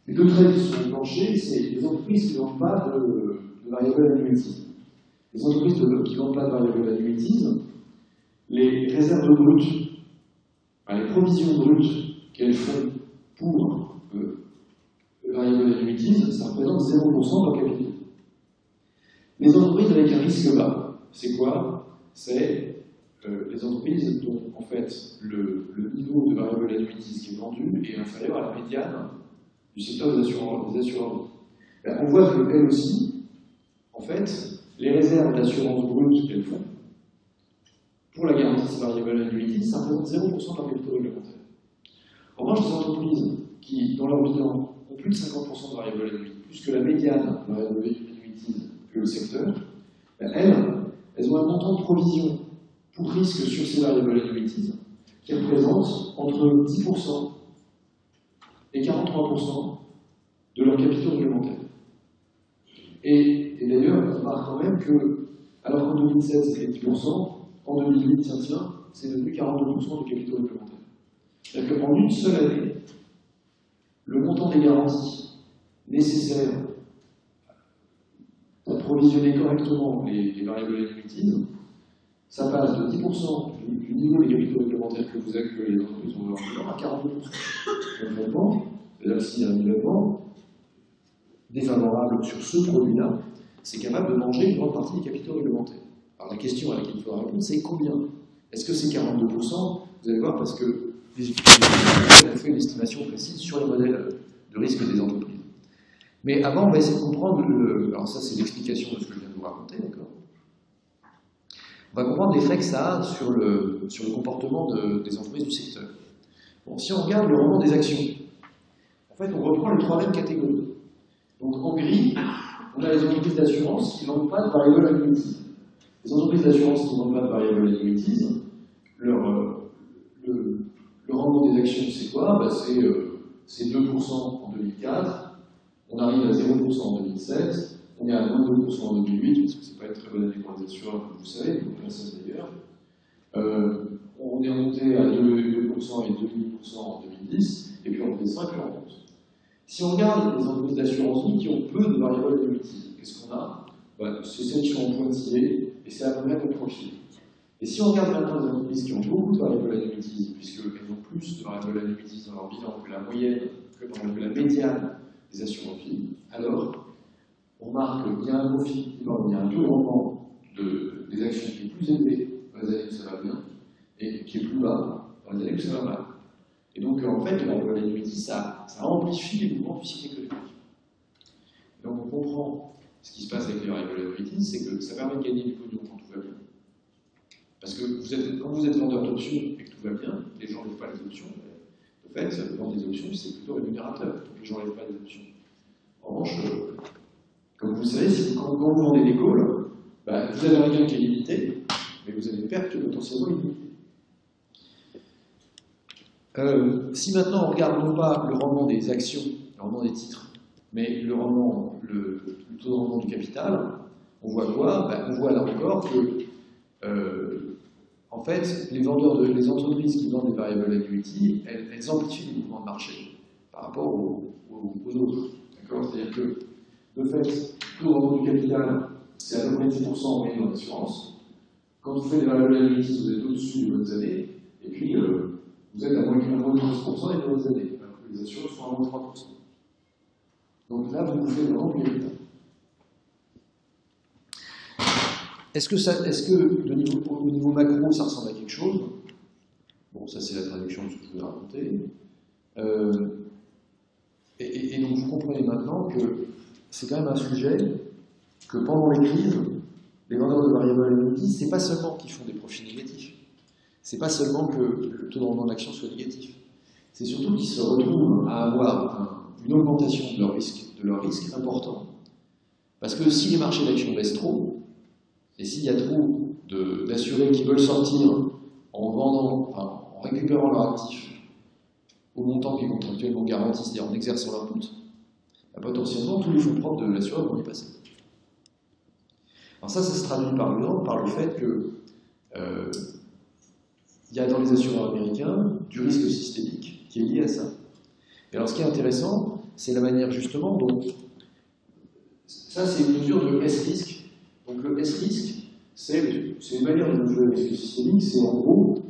les deux traits qui sont planchés, c'est les entreprises qui n'ont pas de variable annuities. Les entreprises qui n'ont pas de variable annuities, les réserves brutes, les provisions brutes qu'elles font pour variable annuities, ça représente 0% de leur capital. Les entreprises avec un risque bas, c'est quoi? C'est les entreprises dont, en fait, le niveau de variable annuities qui est vendu est inférieur à la médiane du secteur des assureurs. On voit qu'elles aussi, en fait, les réserves d'assurance brute qu'elles font, pour la garantie de variable annuities, ça représente 0% de leur capital réglementaire. En revanche, les entreprises qui, dans leur bilan, ont plus de 50% de variable annuities, plus que la médiane de variable annuities que le secteur, elles ont un montant de provision pour risque sur ces variable annuities qui représente entre 10% et 43% de leurs capitaux réglementaires. Et d'ailleurs, on remarque quand même que, alors qu'en 2007 c'était 10%, en 2008, tiens, c'est devenu 42% du capitaux réglementaires. C'est-à-dire qu'en une seule année, le montant des garanties nécessaires pour provisionner correctement les variables annuities, ça passe de 10% du niveau des capitaux réglementaires que vous avez que les entreprises ont dans leur bilan à 42%. Concrètement, là aussi il y a un nivellement, défavorable sur ce produit-là, c'est capable de manger une grande partie des capitaux réglementaires. Alors la question à laquelle il faudra répondre, c'est combien? Est-ce que c'est 42%? Vous allez voir, parce que les équipes ont fait une estimation précise sur les modèles de risque des entreprises. Mais avant, on va essayer de comprendre, alors ça c'est l'explication de ce que je viens de vous raconter, d'accord? On va comprendre l'effet que ça a sur le comportement des entreprises du secteur. Bon, si on regarde le rendement des actions, en fait on reprend les trois mêmes catégories. Donc en gris, on a les entreprises d'assurance qui ne vendent pas de variable annuities. Les entreprises d'assurance qui ne vendent pas de variable annuities, le rendement des actions, c'est quoi? Ben, c'est 2% en 2004, on arrive à 0% en 2007, on est à moins 2% en 2008, parce que c'est pas une très bonne année pour les assureurs, comme vous savez, donc la ça d'ailleurs. On est remonté à 2% et 2,5% en 2010, et puis on fait 5 et on remonte. Si on regarde les entreprises d'assurance qui ont peu de variables annuities, qu'est-ce qu'on a? Ben, c'est celles qui sont en pointillé, et c'est à peu près le profil. Et si on regarde maintenant les entreprises qui ont beaucoup de variables annuities, puisqu'elles ont plus de variables annuities dans leur bilan que la moyenne, que la médiane des assurances-vie, alors on remarque qu'il y a un profil, il y a un taux de rendement des actions qui est plus élevé dans les années où ça va bien, et qui est plus bas dans les années où ça va mal. Et donc en fait, les variables annuities, ça amplifie les mouvements du cycle économique. Et donc on comprend ce qui se passe avec les variables annuities, c'est que ça permet de gagner du pognon quand tout va bien. Parce que quand vous êtes vendeur d'options et que tout va bien, les gens n'enlèvent pas les options. En fait, vendre des options, c'est plutôt rémunérateur, donc les gens n'enlèvent pas les options. En revanche, comme vous le savez, quand vous vendez des calls, bah, vous avez un gain qui est limité, mais vous avez une perte qui est potentiellement illimitée. Si maintenant on regarde non pas le rendement des actions, le rendement des titres, mais le taux de rendement du capital, on voit quoi? Ben, on voit là encore que en fait, les entreprises qui vendent des variable annuity, elles amplifient les mouvements de marché par rapport aux autres. C'est-à-dire que, de fait, le taux de rendement du capital, c'est à peu près 10% en moyenne dans l'assurance. Quand vous faites des variables annuities, vous êtes au-dessus des bonnes années, et puis vous êtes à moins 15% des bonnes années, alors que les assurances sont à moins 3%. Donc là, vous faites vraiment du capital. Est-ce que au niveau macro, ça ressemble à quelque chose? Bon, ça c'est la traduction de ce que je vous ai raconté. Et donc vous comprenez maintenant que c'est quand même un sujet que pendant les crises, les vendeurs de variables annuities, c'est pas seulement qu'ils font des profits négatifs, c'est pas seulement que le taux de rendement de l'action soit négatif, c'est surtout qu'ils se retrouvent à avoir une augmentation de leur risque important. Parce que si les marchés d'actions baissent trop, et s'il y a trop d'assurés qui veulent sortir en récupérant leur actif au montant qui est contractuellement garanti, c'est-à-dire en exerçant leur put, potentiellement tous les fonds propres de l'assureur vont y passer. Alors ça se traduit par exemple par le fait que il y a dans les assureurs américains du risque systémique qui est lié à ça. Et alors ce qui est intéressant, c'est la manière justement dont ça c'est une mesure de S-risque. Donc le S-risque, c'est une manière de mesurer le risque systémique, c'est en gros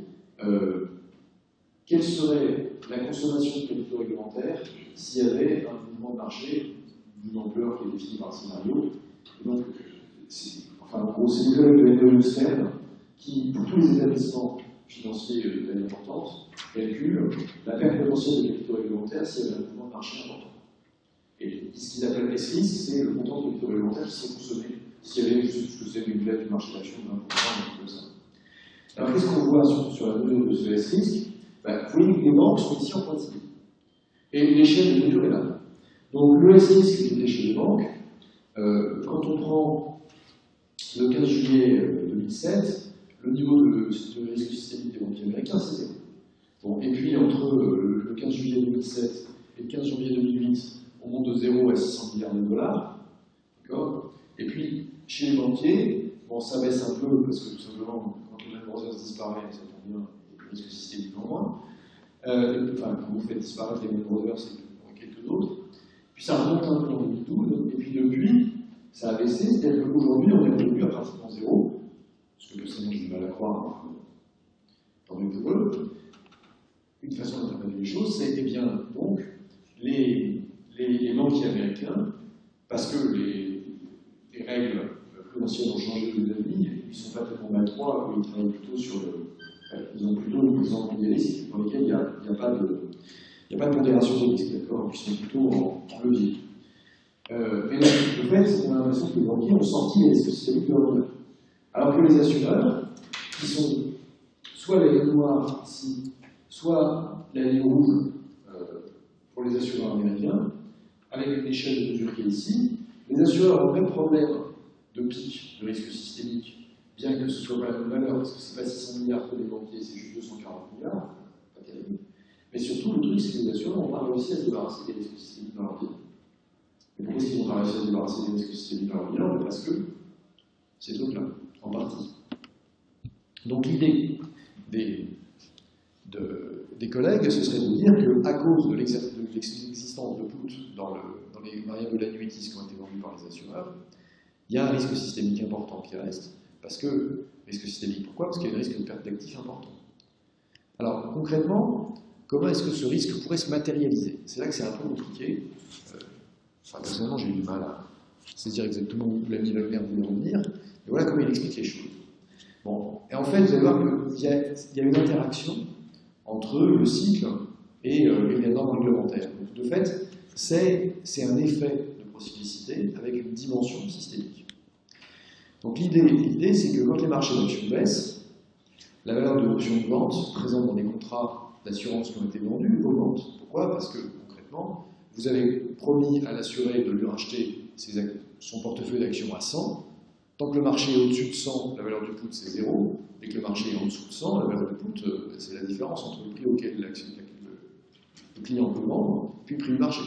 quelle serait la consommation de capitaux réglementaires s'il y avait un mouvement de marché d'une ampleur qui est définie par le scénario. Et donc, en gros, c'est une école de Stern qui, pour tous les établissements financiers de taille importante, calcule la perte potentielle de capitaux réglementaires s'il y avait un mouvement de marché important. Et ce qu'ils appellent S-risque, c'est le montant de capitaux réglementaires qui serait consommé s'il y avait ce que c'est une baisse du marché d'action de 20%, comme ça. Alors qu'est-ce qu'on voit sur la mesure de ce S-risque? Ben, vous voyez que les banques sont ici en pointillé. Et l'échelle de mesure est là. Donc le S-risque est l'échelle des banques. Quand on prend le 15 juillet 2007, le niveau de risque systémique des banquiers américains, c'est 0. Bon, et puis entre le 15 juillet 2007 et le 15 janvier 2008, on monte de 0 à 600 milliards de dollars. D'accord? Et puis, chez les banquiers, bon, ça baisse un peu, parce que tout simplement, quand Lehman Brothers disparaît, ça tombe bien, il y a plus de risque systémique en moins. Quand vous faites disparaître Lehman Brothers, c'est quelques autres. Puis ça remonte un peu en 2012, et puis depuis, ça a baissé, c'est-à-dire qu'aujourd'hui, on est revenu à pratiquement 0, parce que personnellement, j'ai du mal à croire, tant mieux pour eux. Une façon d'interpréter les choses, c'est, eh bien, donc, les banquiers américains parce que les règles plus anciennes ont changé aux États-Unis, ils ne sont pas tellement matrois, ils travaillent plutôt sur ils ont plutôt une présence mondialiste dans lequel il n'y a pas de pondération de risque, d'accord? Ils sont plutôt en levier. Mais donc, de fait, on a l'impression que les banquiers ont sorti les risques systémiques de leur modèle. Alors que les assureurs, qui sont soit la ligne noire ici, soit la ligne rouge pour les assureurs américains, avec une échelle de mesure qui est ici, les assureurs ont le même problème de pic de risque systémique, bien que ce soit pas la même valeur, parce que ce n'est pas 600 milliards pour les banquiers, c'est juste 240 milliards, pas terrible. Mais surtout, le truc, c'est que les assureurs n'ont pas réussi à se débarrasser des risques systémiques dans leur vie. Et pourquoi est-ce qu'ils n'ont pas réussi à se débarrasser des risques systémiques dans leur vie? Parce que ces trucs-là, en partie. Donc l'idée des collègues, ce serait de dire qu'à cause de l'existence de put dans les variables de l'annuitis qui ont été vendues par les assureurs, il y a un risque systémique important qui reste. Parce que, risque systémique, pourquoi? Parce qu'il y a un risque de perte d'actifs important. Alors, concrètement, comment est-ce que ce risque pourrait se matérialiser? C'est là que c'est un peu compliqué. Personnellement, j'ai eu du mal à saisir exactement où l'ami Wagner voulait revenir. Et voilà comment il explique les choses. Bon, et en fait, vous allez voir qu'il y a une interaction entre le cycle et les normes réglementaires. Donc, de fait, c'est un effet de procyclicité avec une dimension systémique. Donc l'idée, c'est que quand les marchés d'actions baissent, la valeur de l'option de vente présente dans les contrats d'assurance qui ont été vendus augmente. Pourquoi? Parce que, concrètement, vous avez promis à l'assuré de lui racheter son portefeuille d'actions à 100. Tant que le marché est au-dessus de 100, la valeur du put c'est 0. Dès que le marché est en dessous de 100, la valeur du put, c'est la différence entre le prix auquel le client peut vendre et puis le prix du marché.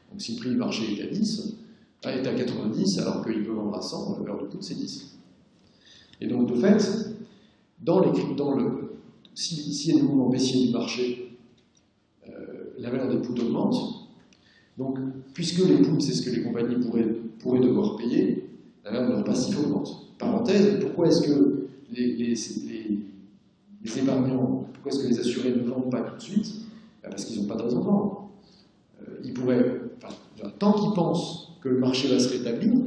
Donc si le prix du marché est à 10, est à 90, alors qu'il peut vendre à 100, la valeur du put c'est 10. Et donc de fait, s'il y a des mouvements baissiers du marché, la valeur des puts augmente. Donc, puisque les puts, c'est ce que les compagnies pourraient devoir payer, la valeur de leur passif augmente. Parenthèse, pourquoi est-ce que les épargnants, pourquoi est-ce que les assurés ne vendent pas tout de suite? Parce qu'ils n'ont pas de raison de vendre. Ils pourraient, tant qu'ils pensent que le marché va se rétablir, et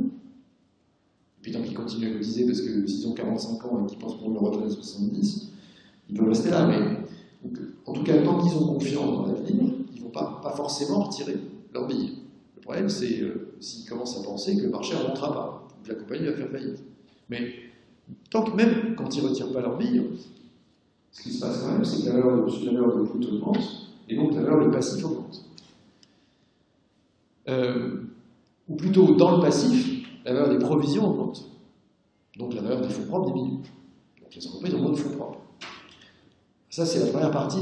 puis tant qu'ils continuent à cotiser, parce que s'ils ont 45 ans et qu'ils pensent pour leur retraite à 70, ils peuvent rester là. Mais en tout cas, tant qu'ils ont confiance dans l'avenir, ils ne vont pas forcément retirer leur bille. Le problème, c'est s'ils commencent à penser que le marché ne remontera pas, que la compagnie va faire faillite. Mais tant que même quand ils ne retirent pas leur bille, ce qui se passe quand même, c'est que la valeur de put augmente, et donc la valeur des passifs augmente. Ou plutôt, dans le passif, la valeur des provisions augmente. Donc la valeur des fonds propres diminue. Donc les entreprises ont moins de fonds propres. Ça, c'est la première partie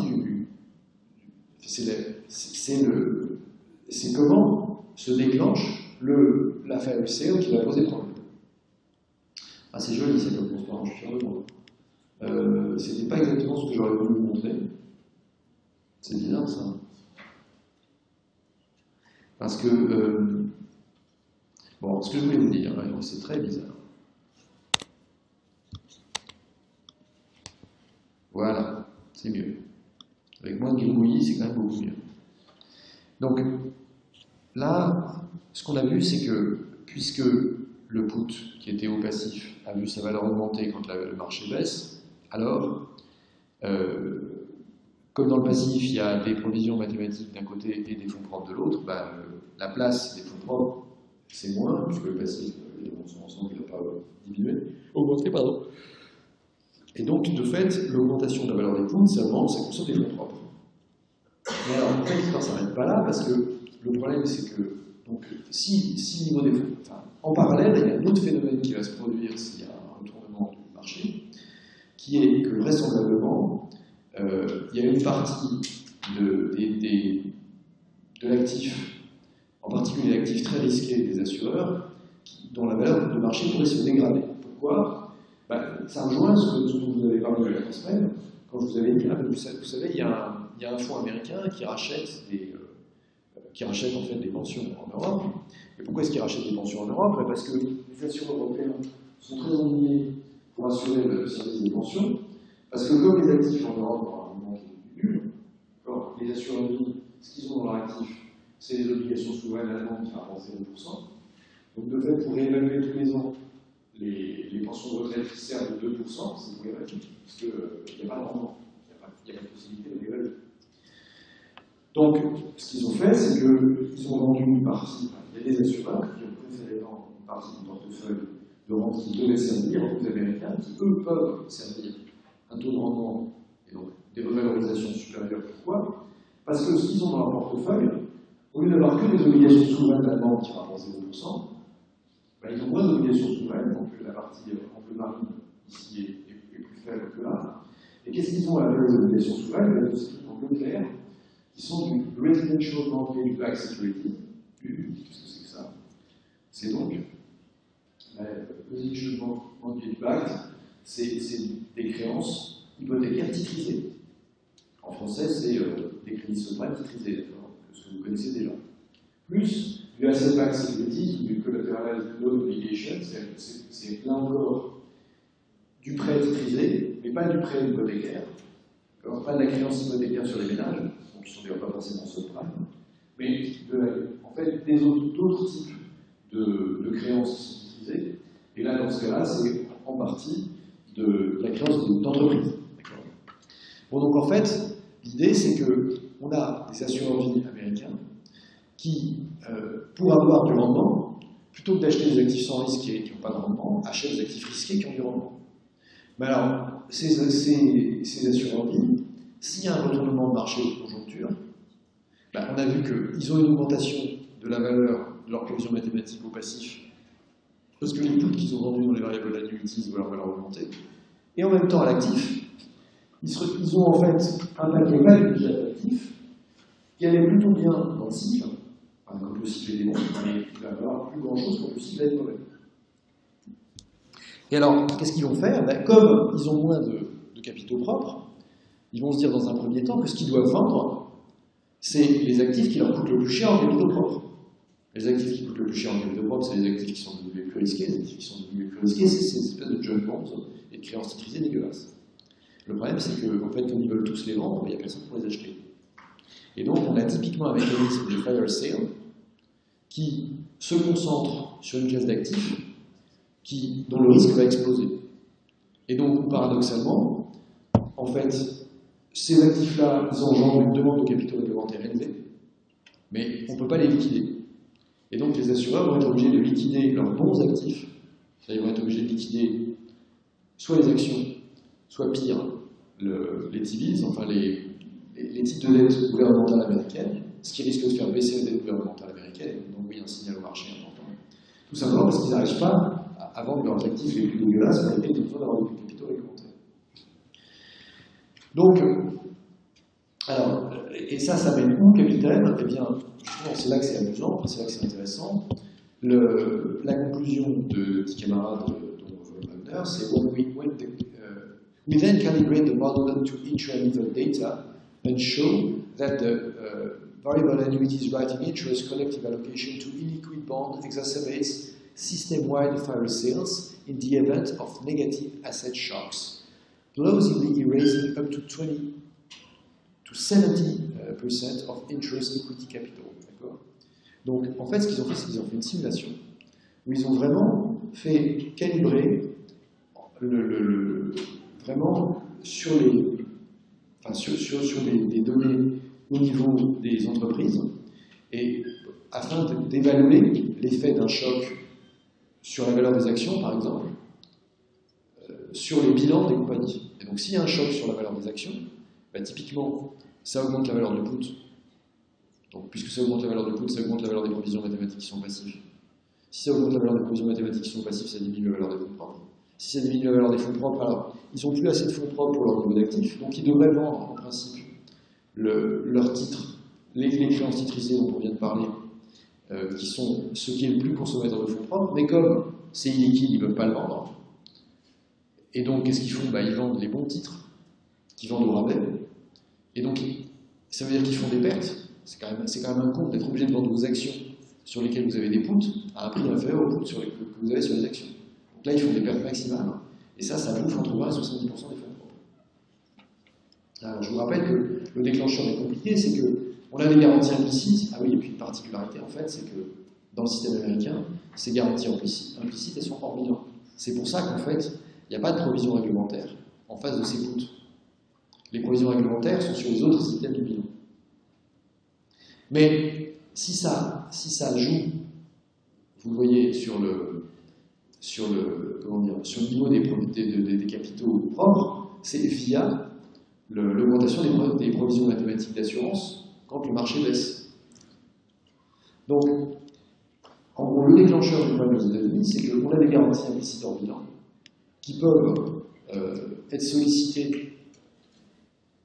c'est comment se déclenche la fameuse CO qui va poser problème. Ah, c'est joli, c'est comme transparent, je suis fier de moi. C'était pas exactement ce que j'aurais voulu vous montrer. C'est bizarre, ça. Parce que, bon, ce que je voulais vous dire, c'est très bizarre. Voilà, c'est mieux. Avec moins de gribouillis, c'est quand même beaucoup mieux. Donc, là, ce qu'on a vu, c'est que, puisque le put, qui était au passif, a vu sa valeur augmenter quand le marché baisse, alors, comme dans le passif, il y a des provisions mathématiques d'un côté et des fonds propres de l'autre, la place des fonds propres, c'est moins, puisque le passif, ensemble, il n'a pas diminué, augmenté, pardon. Et donc, de fait, l'augmentation de la valeur des puts, ça augmente, ça consomme des fonds propres. Mais alors, en fait, l'histoire ne s'arrête pas là, parce que le problème, c'est que, donc, si le niveau des fonds, en parallèle, il y a un autre phénomène qui va se produire s'il y a un retournement du marché, qui est que, vraisemblablement, il y a une partie de l'actif, en particulier l'actif très risqué des assureurs, dont la valeur de marché pourrait se dégrader. Pourquoi? Ça rejoint ce dont vous avez parlé il y a 3 semaines, quand je vous avais dit, vous savez, il y a un fonds américain qui rachète en fait des pensions en Europe. Et pourquoi est-ce qu'il rachète des pensions en Europe? Parce que les assureurs européens sont très ennuyés pour assurer le service des pensions, parce que comme les actifs en Europe ont un moment qui est nul, les assureurs, ce qu'ils ont dans leur actif, c'est des obligations souveraines allemandes qui rapportent 0%, Donc de fait, pour réévaluer tous les ans les pensions de retraite qui servent de 2%, c'est problématique, parce qu'il n'y a pas de rendement, il n'y a pas de possibilité de réévaluer. Donc, ce qu'ils ont fait, c'est qu'ils ont vendu une partie, il y a des assureurs qui ont préféré vendre une partie du portefeuille de rente qui devait servir aux Américains, qui eux peuvent servir un taux de rendement et donc des revalorisations supérieures. Pourquoi? Parce que ce qu'ils ont dans leur portefeuille, au lieu d'avoir que des obligations souveraines allemandes qui rapportent 0%, ben, ils ont moins d'obligations souveraines, donc la partie en bleu marine ici est plus faible que là. Et qu'est-ce qu'ils ont à la place des obligations souveraines? Ils ont en bleu clair, qui sont du Residential Mortgage Backed Security. Qu'est-ce que c'est que ça? C'est donc la Residential Mortgage Backed, c'est des créances hypothécaires titrisées. En français, c'est des crédits souverains titrisés, ce que vous connaissez déjà. Plus du Asset Backed Security, ou du Collateralized Loan Obligation, c'est là encore du prêt titrisé, mais pas du prêt hypothécaire, pas de la créance hypothécaire sur les ménages, qui ne sont d'ailleurs pas forcément subprime, mais en fait d'autres types de créances qui sont utilisées. Et là, dans ce cas-là, c'est en partie de la créance d'entreprise. Bon, donc en fait, l'idée, c'est qu'on a des assureurs vie américains qui, pour avoir du rendement, plutôt que d'acheter des actifs sans risque et qui n'ont pas de rendement, achètent des actifs risqués qui ont du rendement. Mais alors, ces assureurs vie, s'il y a un retournement de marché de conjoncture, ben on a vu qu'ils ont une augmentation de la valeur de leur provision mathématique au passif, parce que les puts qu'ils ont vendus dans les variables annuities voient leur valeur augmenter, et en même temps à l'actif, ils ont en fait un paquet mal budget d'actifs qui allait plutôt bien dans le cycle, enfin, quand le cycle est bon, mais il va y avoir plus grand chose quand le cycle est mauvais. Et alors, qu'est-ce qu'ils vont faire? Ben, comme ils ont moins de capitaux propres, ils vont se dire dans un premier temps que ce qu'ils doivent vendre, c'est les actifs qui leur coûtent le plus cher en capitaux propres. Les actifs qui coûtent le plus cher en capitaux propres, c'est les actifs qui sont devenus les plus risqués. Les actifs qui sont devenus les plus risqués, c'est ces espèces de junk bonds et de créances titrisées dégueulasses. Le problème, c'est qu'en fait, comme ils veulent tous les vendre, il n'y a personne pour les acheter. Et donc, on a typiquement un mécanisme de fire sale qui se concentre sur une classe d'actifs dont le risque va exploser. Et donc, paradoxalement, en fait, ces actifs-là, ils engendrent une demande de capitaux réglementaires élevée, mais on ne peut pas les liquider. Et donc, les assureurs vont être obligés de liquider leurs bons actifs, c'est-à-dire ils vont être obligés de liquider soit les actions, soit pire, les T-bills, enfin les titres de dette gouvernementale américaine, ce qui risque de faire baisser la dette gouvernementale américaine et d'envoyer un signal au marché important. Tout simplement parce qu'ils n'arrivent pas à vendre leurs actifs les plus dégueulasses pour lesquels ils ont besoin d'avoir des capitaux réglementaires. Donc, alors, et ça mène où, capitaine? Eh bien, justement, c'est là que c'est amusant, c'est là que c'est intéressant. La conclusion de petits camarades dont Wagner, c'est we then calibrate the model to intra-level data and show that the variable annuities writing interest collective allocation to illiquid bond exacerbates system-wide fire sales in the event of negative asset shocks, plausibly erasing up to 20 to 70% of interest equity capital. Donc, en fait, ce qu'ils ont fait, c'est qu'ils ont fait une simulation où ils ont vraiment fait calibrer vraiment sur les données au niveau des entreprises et afin d'évaluer l'effet d'un choc sur la valeur des actions, par exemple, sur les bilans des compagnies. Et donc, s'il y a un choc sur la valeur des actions, bah, typiquement, ça augmente la valeur du put. Donc, puisque ça augmente la valeur du put, ça augmente la valeur des provisions mathématiques qui sont passives. Si ça augmente la valeur des provisions mathématiques qui sont passives, ça diminue la valeur des fonds propres. Si ça diminue la valeur des fonds propres, alors, ils n'ont plus assez de fonds propres pour leur niveau d'actifs, donc ils devraient vendre, en principe, leurs titres, les créances titrisées dont on vient de parler, qui sont ce qui est le plus consommateur de fonds propres, mais comme c'est illiquide, ils ne peuvent pas le vendre. Et donc, qu'est-ce qu'ils font? Bah, ils vendent les bons titres, qui vendent au rabais. Et donc, ça veut dire qu'ils font des pertes. C'est quand même un con d'être obligé de vendre vos actions sur lesquelles vous avez des puts à un prix inférieur au put que vous avez sur les actions. Donc là, ils font des pertes maximales. Et ça bouffe entre 20 et 70% des fonds propres. Alors, je vous rappelle que le déclencheur est compliqué, c'est qu'on a des garanties implicites. Ah oui, et puis une particularité, en fait, c'est que dans le système américain, ces garanties implicites, elles sont hors bilan. C'est pour ça qu'en fait, il n'y a pas de provision réglementaire en face de ces puts. Les provisions réglementaires sont sur les autres systèmes du bilan. Mais si ça joue, vous le voyez, sur le niveau des capitaux propres, c'est via l'augmentation des provisions mathématiques d'assurance quand le marché baisse. Donc, en gros, le déclencheur du problème aux États-Unis, c'est qu'on a des garanties implicites en bilan qui peuvent être sollicitées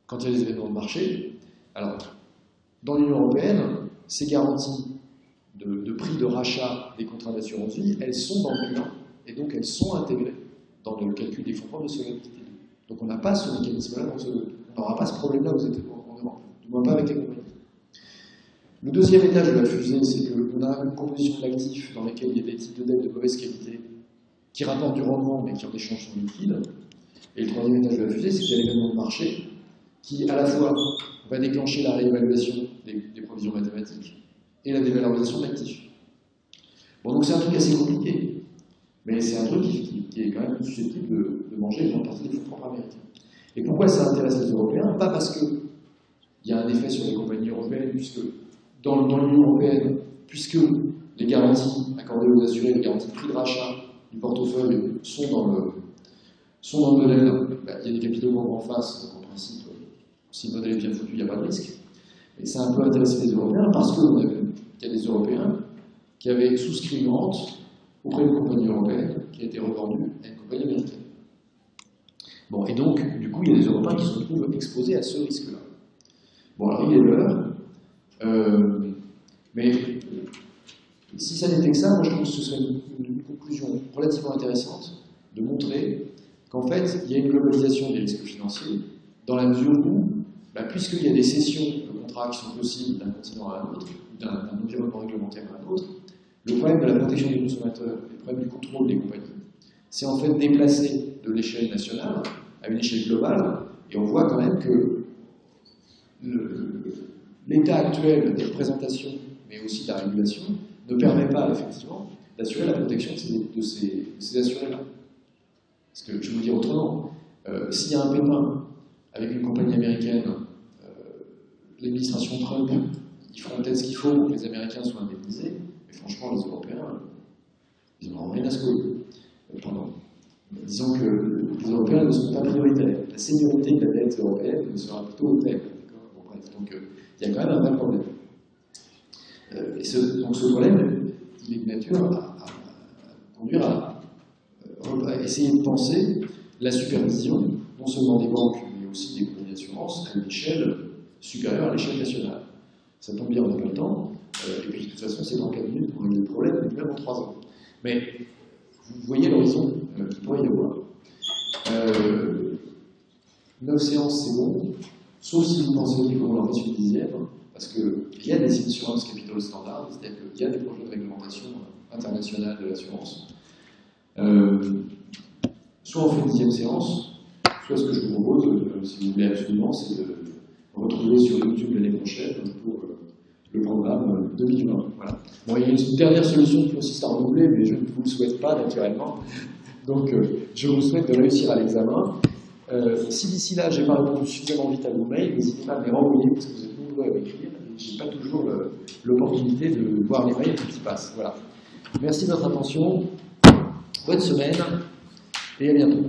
quand il y a des événements de marché. Alors, dans l'Union européenne, ces garanties de prix de rachat des contrats d'assurance vie, elles sont dans le bilan, et donc elles sont intégrées dans le calcul des fonds propres de solvabilité. Donc on n'a pas ce mécanisme-là, on n'aura pas ce problème-là en Europe, du moins pas avec les compagnies. Le deuxième étage de la fusée, c'est qu'on a une composition d'actifs dans lesquels il y a des types de dettes de mauvaise qualité qui rapportent du rendement mais qui en échange sont liquides. Et le troisième étage de la fusée, c'est qu'il y a l'événement de marché qui, à la fois, va déclencher la réévaluation des provisions mathématiques et la dévalorisation d'actifs. Bon, donc c'est un truc assez compliqué, mais c'est un truc qui est quand même susceptible de manger une grande partie des fonds propres américains. Et pourquoi ça intéresse les Européens? Pas parce qu'il y a un effet sur les compagnies européennes, puisque dans l'Union européenne, puisque les garanties accordées aux assurés, les garanties de prix de rachat du portefeuille sont dans le modèle, il y a des capitaux propres en face, donc en principe, si le modèle est bien foutu, il n'y a pas de risque. Et ça a un peu intéressé les Européens parce qu'il y a des Européens qui avaient souscrit une rente auprès d'une compagnie européenne qui a été revendue à une compagnie américaine. Bon, et donc, du coup, il y a des Européens qui se retrouvent exposés à ce risque-là. Bon, alors il est l'heure, mais si ça n'était que ça, moi je trouve que ce serait une conclusion relativement intéressante de montrer qu'en fait, il y a une globalisation des risques financiers dans la mesure où, puisqu'il y a des cessions de contrats qui sont possibles d'un continent à un autre, d'un environnement réglementaire à un autre, le problème de la protection des consommateurs et le problème du contrôle des compagnies, c'est en fait déplacé de l'échelle nationale à une échelle globale, et on voit quand même que l'état actuel des représentations, mais aussi de la régulation, ne permet pas effectivement d'assurer la protection de ces assurés-là. Parce que, je vais vous dire autrement, s'il y a un pépin avec une compagnie américaine, l'administration Trump, ils feront peut-être ce qu'il faut pour que les Américains soient indemnisés, mais franchement, les Européens, ils n'auront rien à se coller. Disons que les Européens ne sont pas prioritaires. La sécurité de la dette européenne sera plutôt faible. Bon, bref, donc il y a quand même un vrai problème. Donc ce problème, il est de nature à conduire à essayer de penser la supervision, non seulement des banques, mais aussi des compagnies d'assurance, à une échelle supérieure à l'échelle nationale. Ça tombe bien, on n'a pas le temps, et puis de toute façon, c'est dans 4 minutes pour régler le problème, même en 3 ans. Mais vous voyez l'horizon qu'il pourrait y avoir. 9 séances, c'est bon, sauf si vous pensez qu'il faut en passer une 10e, parce qu'il y a des insurance capital standards, c'est-à-dire qu'il y a des projets de réglementation internationale de l'assurance. Soit on fait une 10e séance, soit ce que je vous propose, si vous voulez absolument, c'est de retrouver sur YouTube l'année prochaine pour le programme 2020. Voilà. Bon, il y a une dernière solution qui consiste à renouveler, mais je ne vous le souhaite pas naturellement. Donc, je vous souhaite de réussir à l'examen. Si d'ici là, je n'ai pas répondu suffisamment vite à vos mails, n'hésitez pas à me les renvoyer parce que vous êtes nombreux à m'écrire et je n'ai pas toujours l'opportunité de voir les mails qui passent. Voilà. Merci de votre attention. Bonne semaine et à bientôt.